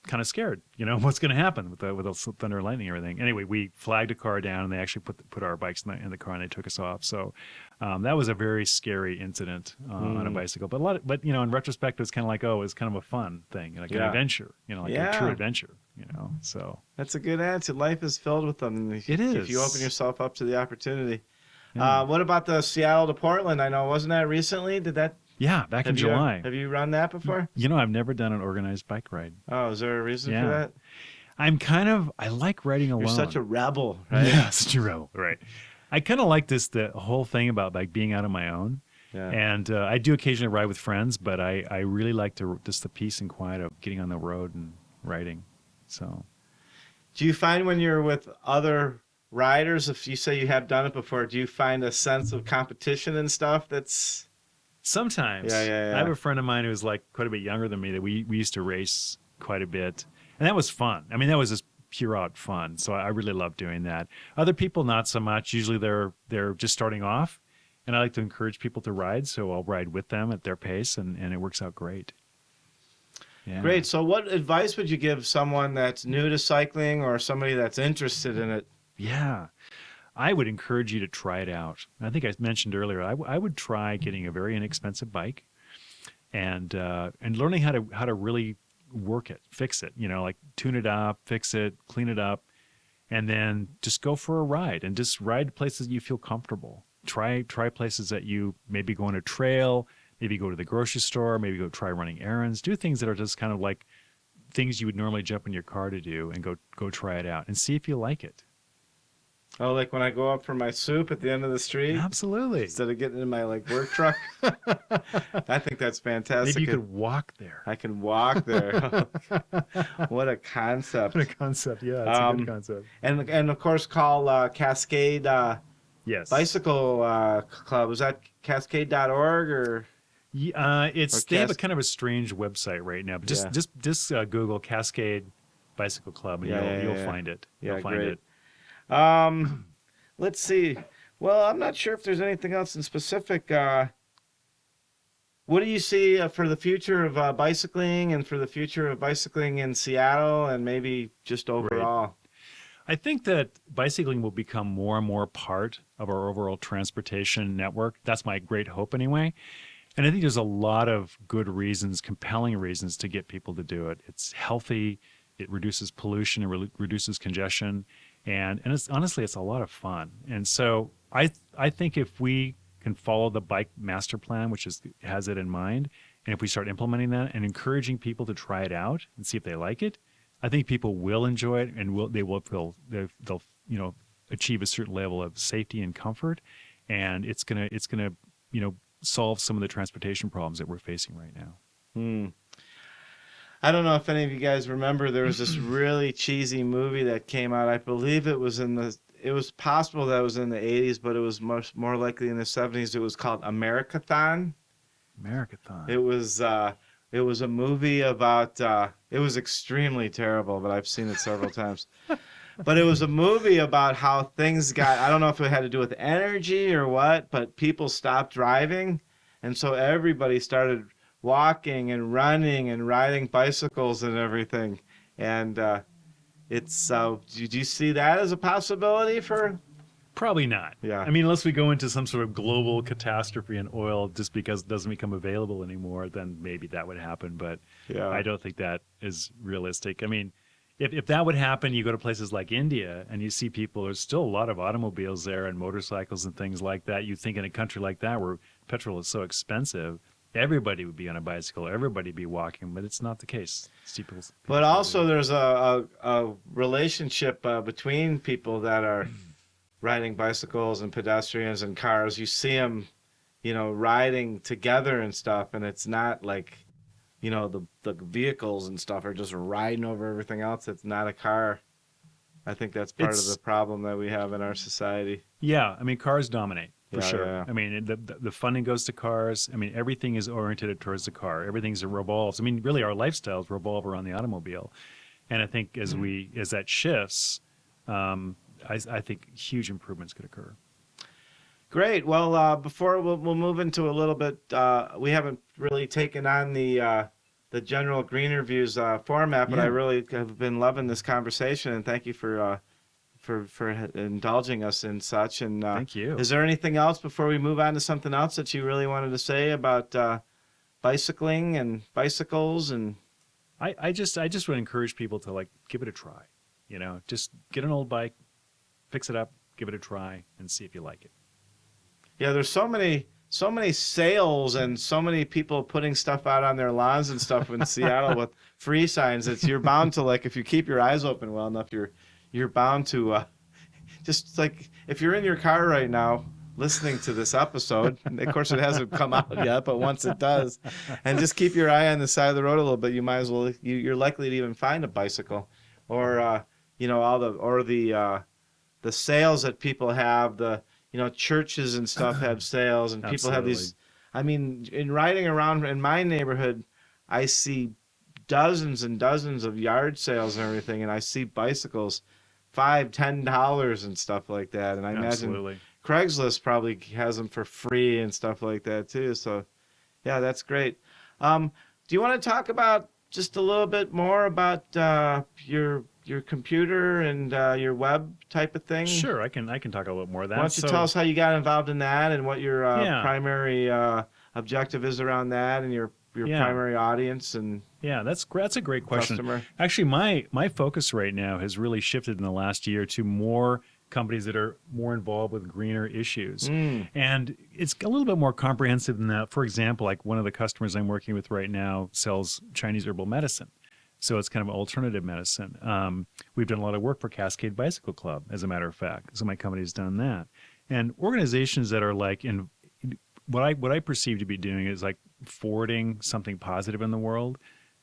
kind of scared, what's going to happen with the thunder and lightning and everything. Anyway, we flagged a car down, and they actually put our bikes in the car, and they took us off. So that was a very scary incident on a bicycle. But in retrospect, it was kind of like, it was kind of a fun thing, like an adventure, a true adventure, So that's a good answer. Life is filled with them. It is. If you open yourself up to the opportunity. Yeah. What about the Seattle to Portland? I know, wasn't that recently? Did that? Yeah, back in July. Have you run that before? I've never done an organized bike ride. Oh, is there a reason for that? I like riding alone. You're such a rebel, right? Yeah, such a rebel, right. I kind of like the whole thing about like being out on my own. Yeah. And I do occasionally ride with friends, but I really like just the peace and quiet of getting on the road and riding. So, do you find when you're with other riders, if you say you have done it before, do you find a sense of competition and stuff that's... Sometimes. Yeah. I have a friend of mine who's like quite a bit younger than me that we used to race quite a bit. And that was fun. I mean, that was just pure out fun. So I really love doing that. Other people, not so much. Usually they're just starting off. And I like to encourage people to ride. So I'll ride with them at their pace, and it works out great. Yeah. Great. So what advice would you give someone that's new to cycling or somebody that's interested in it? Yeah. I would encourage you to try it out. I think I mentioned earlier, I would try getting a very inexpensive bike and learning how to really work it, fix it, like tune it up, fix it, clean it up, and then just go for a ride and just ride places you feel comfortable. Try places that you maybe go on a trail, maybe go to the grocery store, maybe go try running errands, do things that are just kind of like things you would normally jump in your car to do, and go try it out and see if you like it. Oh, like when I go up for my soup at the end of the street Absolutely. instead of getting in my like work truck. I think that's fantastic. Maybe you could walk there. I can walk there. What a concept. What a concept. Yeah, it's a good concept. And of course call Cascade Yes. Bicycle Club. Is that cascade.org or? They have a kind of a strange website right now, but just Google Cascade Bicycle Club and you'll find it. Yeah, you'll find great. it. Let's see. Well, I'm not sure if there's anything else in specific. What do you see for the future of bicycling and for the future of bicycling in Seattle and maybe just overall? Right. I think that bicycling will become more and more part of our overall transportation network. That's my great hope anyway. And I think there's a lot of good reasons, compelling reasons to get people to do it. It's healthy, it reduces pollution, it reduces congestion, and it's honestly, it's a lot of fun. And so I think if we can follow the bike master plan, which has it in mind, and if we start implementing that and encouraging people to try it out and see if they like it, I think people will enjoy it and they'll achieve a certain level of safety and comfort, and it's gonna solve some of the transportation problems that we're facing right now. I don't know if any of you guys remember, there was this really cheesy movie that came out. I believe it was possible that it was in the 80s, but it was more likely in the 70s. It was called Americathon. Americathon. It was a movie about, it was extremely terrible, but I've seen it several times. But it was a movie about how things got, I don't know if it had to do with energy or what, but people stopped driving. And so everybody started walking and running and riding bicycles and everything. And did you see that as a possibility for? Probably not. Yeah. I mean, unless we go into some sort of global catastrophe in oil just because it doesn't become available anymore, then maybe that would happen. But I don't think that is realistic. I mean, if that would happen, you go to places like India and you see people, there's still a lot of automobiles there and motorcycles and things like that. You think in a country like that where petrol is so expensive, everybody would be on a bicycle, everybody would be walking, but it's not the case. But also there's a relationship between people that are riding bicycles and pedestrians and cars. You see them, riding together and stuff, and it's not like, the vehicles and stuff are just riding over everything else. It's not a car. I think that's part of the problem that we have in our society. Yeah, I mean, cars dominate. For sure. Yeah. I mean, the funding goes to cars. I mean, everything is oriented towards the car. Everything's revolves. I mean, really, our lifestyles revolve around the automobile. And I think as that shifts, I think huge improvements could occur. Great. Well, before we'll move into a little bit, we haven't really taken on the general GreenerViews format, but I really have been loving this conversation, and thank you for indulging us in such. And thank you. Is there anything else before we move on to something else that you really wanted to say about bicycling and bicycles? And I just would encourage people to give it a try. Just get an old bike, fix it up, give it a try, and see if you like it. Yeah, there's so many sales and so many people putting stuff out on their lawns and stuff in Seattle with free signs that you're bound to, if you keep your eyes open well enough, you're bound to just if you're in your car right now listening to this episode, and of course it hasn't come out yet, but once it does, and just keep your eye on the side of the road a little bit, you might as well, you're likely to even find a bicycle or the sales that people have, churches and stuff have sales, and people have these. I mean, in riding around in my neighborhood, I see dozens and dozens of yard sales and everything, and I see bicycles $5-10 and stuff like that. And I imagine Craigslist probably has them for free and stuff like that too. So, yeah, that's great. Do you want to talk about just a little bit more about your computer and your web type of thing? Sure, I can talk a little more of that. Why don't you tell us how you got involved in that and what your primary objective is around that and your primary audience? And that's a great question. Customer. Actually, my focus right now has really shifted in the last year to more companies that are more involved with greener issues. And it's a little bit more comprehensive than that. For example, one of the customers I'm working with right now sells Chinese herbal medicine. So it's kind of alternative medicine. We've done a lot of work for Cascade Bicycle Club, as a matter of fact. So my company's done that. And organizations that are like in what I perceive to be doing is like forwarding something positive in the world,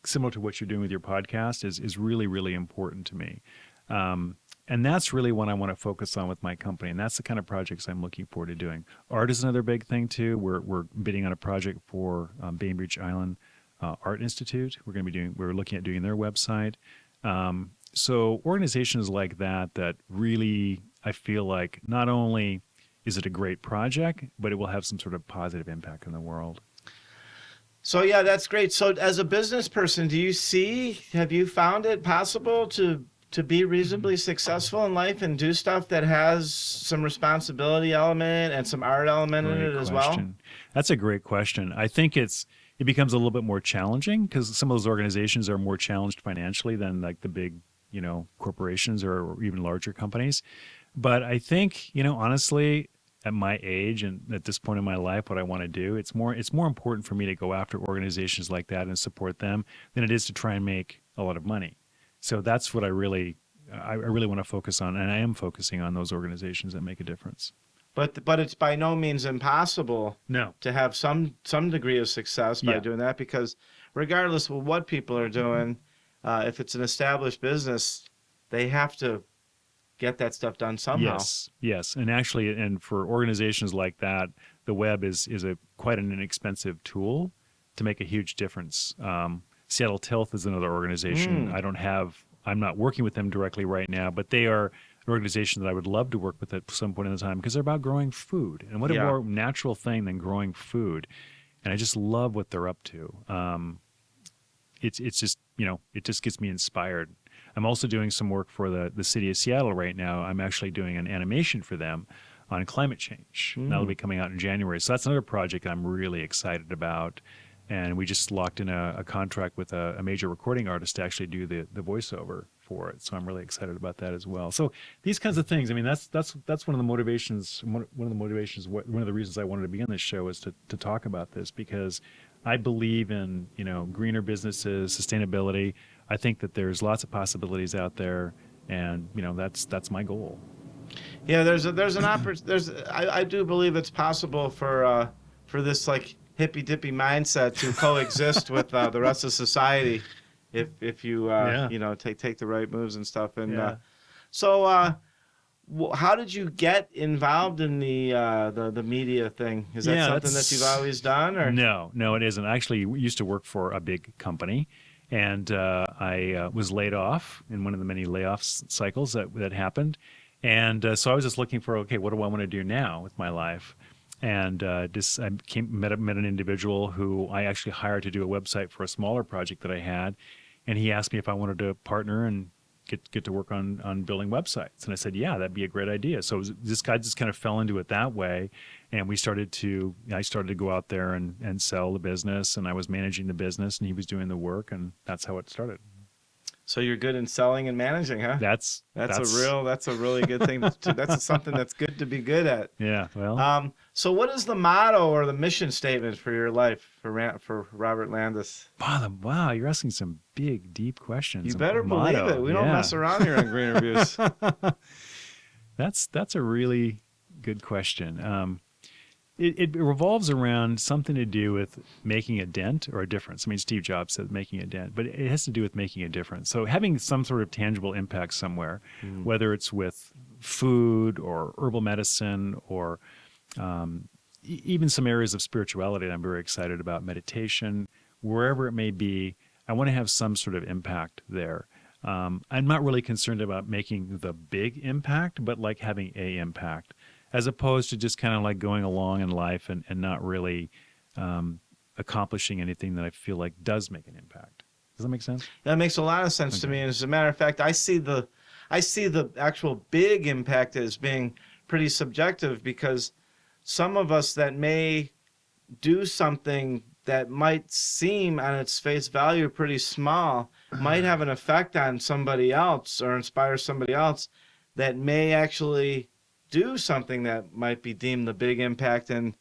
similar to what you're doing with your podcast, is really, really important to me. And that's really what I want to focus on with my company. And that's the kind of projects I'm looking forward to doing. Art is another big thing too. We're bidding on a project for Bainbridge Island Art Institute. We're looking at doing their website. So organizations like that really, I feel like not only is it a great project, but it will have some sort of positive impact in the world. So yeah, that's great. So as a business person, have you found it possible to be reasonably successful in life and do stuff that has some responsibility element and some art element in it as well? That's a great question. I think it becomes a little bit more challenging because some of those organizations are more challenged financially than like the big, corporations or even larger companies. But I think, honestly, at my age and at this point in my life, what I want to do, it's more important for me to go after organizations like that and support them than it is to try and make a lot of money. So that's what I really want to focus on, and I am focusing on those organizations that make a difference. But it's by no means impossible to have some degree of success by doing that, because regardless of what people are doing, if it's an established business, they have to get that stuff done somehow. Yes. And actually, and for organizations like that, the web is quite an inexpensive tool to make a huge difference. Seattle Tilth is another organization. I'm not working with them directly right now, but they are an organization that I would love to work with at some point in the time because they're about growing food. And what a more natural thing than growing food. And I just love what they're up to. It's just, it just gets me inspired. I'm also doing some work for the city of Seattle right now. I'm actually doing an animation for them on climate change. That'll be coming out in January. So that's another project I'm really excited about. And we just locked in a contract with a major recording artist to actually do the voiceover for it. So I'm really excited about that as well. So these kinds of things, I mean, that's one of the motivations. One of the reasons I wanted to be on this show is to talk about this, because I believe in, greener businesses, sustainability. I think that there's lots of possibilities out there, and that's my goal. Yeah, I do believe it's possible for this like hippy dippy mindset to coexist with the rest of society, if you take the right moves and stuff. And so how did you get involved in the media thing? Is that something that you've always done? Or no, it isn't. Actually, we used to work for a big company, and I was laid off in one of the many layoff cycles that happened. And so I was just looking for, okay, what do I want to do now with my life? And I met an individual who I actually hired to do a website for a smaller project that I had, and he asked me if I wanted to partner and get to work on building websites. And I said, yeah, that'd be a great idea. So this guy just kind of fell into it that way, and I started to go out there and sell the business, and I was managing the business, and he was doing the work, and that's how it started. So you're good in selling and managing, huh? That's a really good thing. That's something that's good to be good at. Yeah. Well. So what is the motto or the mission statement for your life for Robert Landis? Wow, you're asking some big, deep questions. You better believe it. We don't mess around here on GreenerViews. That's a really good question. It revolves around something to do with making a dent or a difference. I mean, Steve Jobs said making a dent, but it has to do with making a difference. So having some sort of tangible impact somewhere, whether it's with food or herbal medicine or even some areas of spirituality that I'm very excited about, meditation, wherever it may be, I want to have some sort of impact there. I'm not really concerned about making the big impact, but like having a impact, as opposed to just kind of like going along in life and not really accomplishing anything that I feel like does make an impact. Does that make sense? That makes a lot of sense to me. And as a matter of fact, I see the actual big impact as being pretty subjective, because some of us that may do something that might seem on its face value pretty small might have an effect on somebody else or inspire somebody else that may actually do something that might be deemed the big impact. And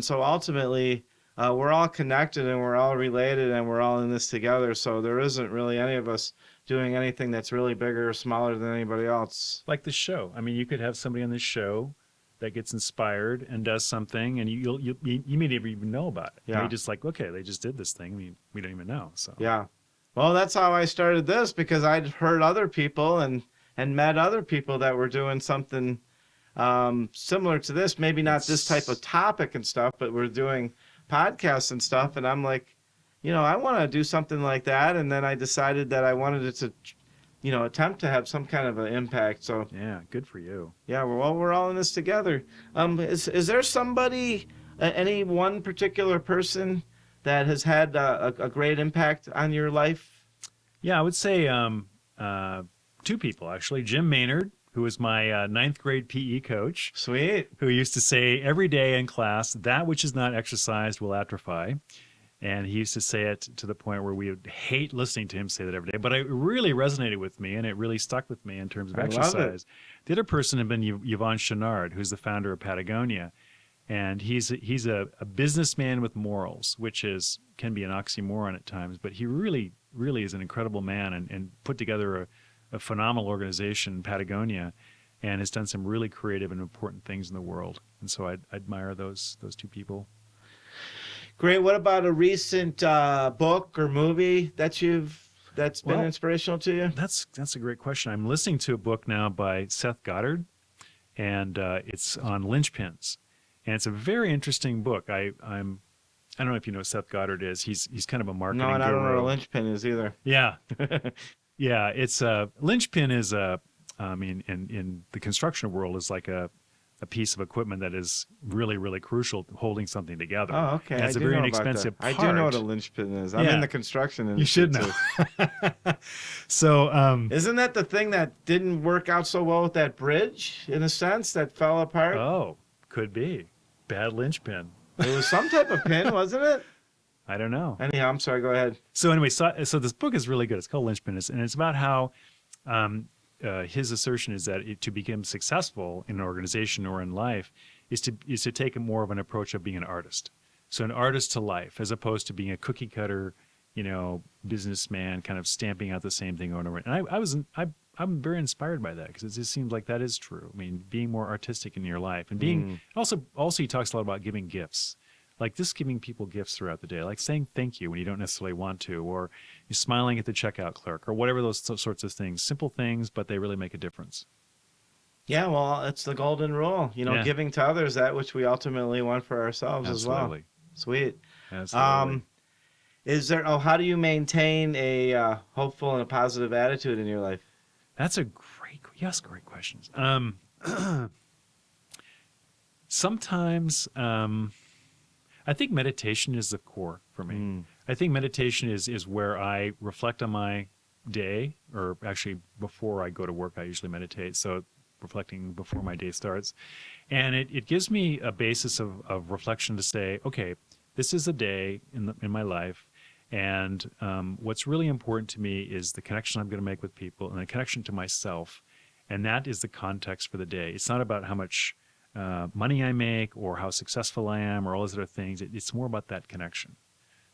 so ultimately we're all connected and we're all related and we're all in this together. So there isn't really any of us doing anything that's really bigger or smaller than anybody else. Like the show. I mean, you could have somebody on this show that gets inspired and does something, and you may never even know about it. Yeah. You're just like, okay, they just did this thing. I mean, we don't even know. So Yeah. Well, that's how I started this, because I'd heard other people and met other people that were doing something similar to this. Maybe not this type of topic and stuff, but we're doing podcasts and stuff. And I'm like, I want to do something like that. And then I decided that I wanted it to, attempt to have some kind of an impact. So yeah, good for you. yeah, we're all in this together. Is there somebody, any one particular person that has had a great impact on your life? Yeah, I would say two people, actually. Jim Maynard, who was my ninth grade PE coach. Sweet. Who used to say every day in class, that which is not exercised will atrophy. And he used to say it to the point where we would hate listening to him say that every day. But it really resonated with me, and it really stuck with me in terms of exercise. The other person had been Yvon Chouinard, who's the founder of Patagonia. And he's a businessman with morals, which can be an oxymoron at times. But he really, really is an incredible man and put together a phenomenal organization, Patagonia, and has done some really creative and important things in the world. And so I admire those two people. Great. What about a recent book or movie that's been inspirational to you? That's a great question. I'm listening to a book now by Seth Godin, and it's on linchpins, and it's a very interesting book. I don't know if you know who Seth Godin is. He's kind of a marketing No, and I don't know guru. what a linchpin is either. Yeah, yeah. It's a linchpin is in the construction world is like a piece of equipment that is really, really crucial to holding something together. Oh, okay. And it's a I do very know about inexpensive that. part. I do know what a linchpin is. I'm Yeah. in the construction industry. You should know. So, isn't that the thing that didn't work out so well with that bridge, in a sense, that fell apart? oh, could be bad linchpin. It was some type of pin, wasn't it? I don't know. Anyhow, I'm sorry. Go ahead. So anyway, so this book is really good. It's called Linchpin, and it's about how his assertion is that to become successful in an organization or in life is to take more of an approach of being an artist. So an artist to life, as opposed to being a cookie cutter, businessman, kind of stamping out the same thing over and over. And I'm very inspired by that, because it just seems like that is true. I mean, being more artistic in your life and being also he talks a lot about giving gifts. Like just giving people gifts throughout the day, like saying thank you when you don't necessarily want to, or you're smiling at the checkout clerk, or whatever those sorts of things. Simple things, but they really make a difference. Yeah, well, it's the golden rule. Yeah. Giving to others that which we ultimately want for ourselves as well. Absolutely. Sweet. Absolutely. How do you maintain a hopeful and a positive attitude in your life? That's great questions. Sometimes I think meditation is the core for me. I think meditation is where I reflect on my day, or actually before I go to work, I usually meditate. So reflecting before my day starts. And it gives me a basis of reflection to say, okay, this is a day in my life. And what's really important to me is the connection I'm going to make with people and the connection to myself. And that is the context for the day. It's not about how much money I make or how successful I am or all those other things. It's more about that connection.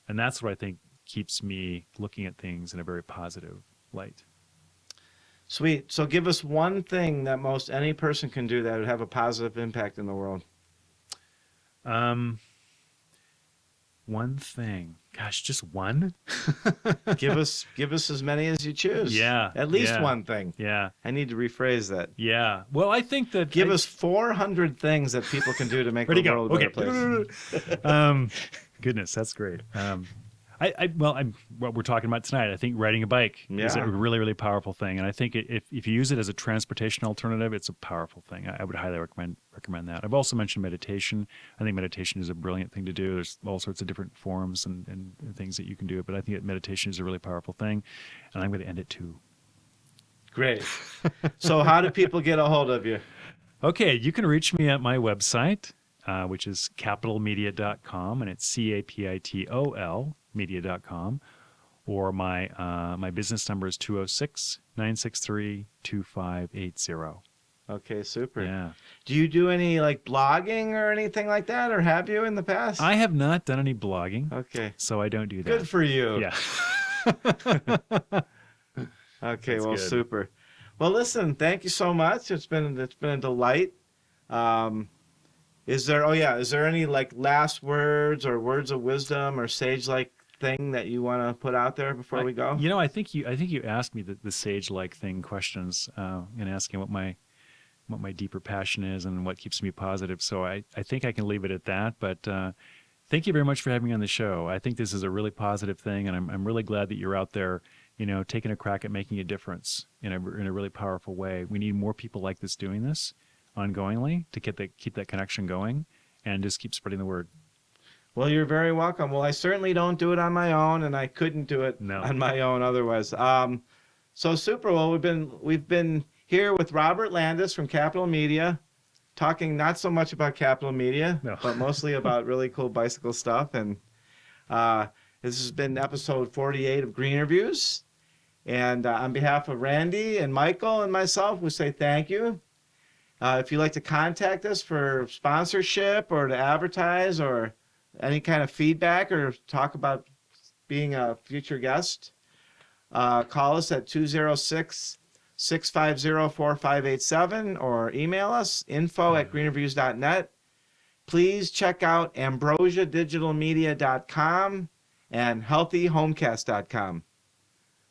And that's what I think keeps me looking at things in a very positive light. Sweet. So give us one thing that most any person can do that would have a positive impact in the world. One thing. Gosh, just one? Give us as many as you choose. Yeah. At least yeah, one thing. Yeah. I need to rephrase that. Yeah. Well, I think that... Give us 400 things that people can do to make the world a better place. Goodness, that's great. What we're talking about tonight, I think riding a bike is a really, really powerful thing. And I think if you use it as a transportation alternative, it's a powerful thing. I would highly recommend that. I've also mentioned meditation. I think meditation is a brilliant thing to do. There's all sorts of different forms and things that you can do. But I think that meditation is a really powerful thing. And I'm going to end it too. Great. So how do people get a hold of you? Okay, you can reach me at my website, which is capitalmedia.com, and it's CAPITOL media.com, or my business number is 206-963-2580. Okay, super. Yeah. Do you do any like blogging or anything like that, or have you in the past? I have not done any blogging, Okay. so I don't do that. Good for you. Yeah. Okay, That's well, good. super. Well, listen, thank you so much. It's been a delight. Is there any like last words or words of wisdom or sage-like thing that you want to put out there before we go? I think you asked me the sage-like thing questions, and asking what my deeper passion is and what keeps me positive. So I think I can leave it at that. But thank you very much for having me on the show. I think this is a really positive thing, and I'm really glad that you're out there, taking a crack at making a difference in a really powerful way. We need more people like this doing this ongoingly to keep that connection going and just keep spreading the word. Well, you're very welcome. Well, I certainly don't do it on my own, and I couldn't do it on my own otherwise. So super. Well, we've been here with Robert Landis from Capital Media, talking not so much about Capital Media, but mostly about really cool bicycle stuff. And this has been episode 48 of GreenerViews. And on behalf of Randy and Michael and myself, we say thank you. If you'd like to contact us for sponsorship or to advertise or any kind of feedback or talk about being a future guest, call us at 206-650-4587 or email us info@greenerviews.net. Please check out ambrosiadigitalmedia.com and healthyhomecast.com.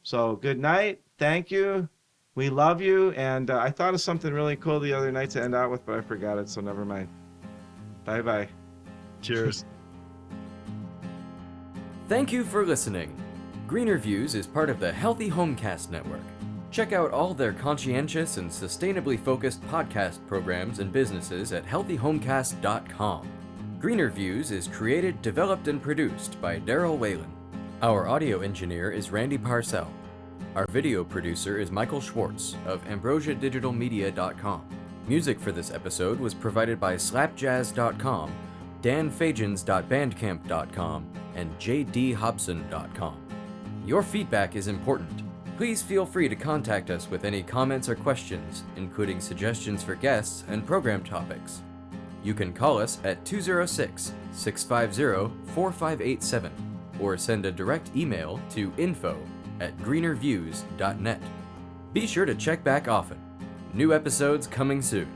So good night. Thank you. We love you. And I thought of something really cool the other night to end out with, but I forgot it, so never mind. Bye-bye. Cheers. Thank you for listening. GreenerViews is part of the Healthy Homecast Network. Check out all their conscientious and sustainably focused podcast programs and businesses at healthyhomecast.com. GreenerViews is created, developed, and produced by Daryl Whalen. Our audio engineer is Randy Parcel. Our video producer is Michael Schwartz of ambrosiadigitalmedia.com. Music for this episode was provided by slapjazz.com, danfajans.bandcamp.com, and jdhobson.com. Your feedback is important. Please feel free to contact us with any comments or questions, including suggestions for guests and program topics. You can call us at 206-650-4587 or send a direct email to info@greenerviews.net. Be sure to check back often. New episodes coming soon.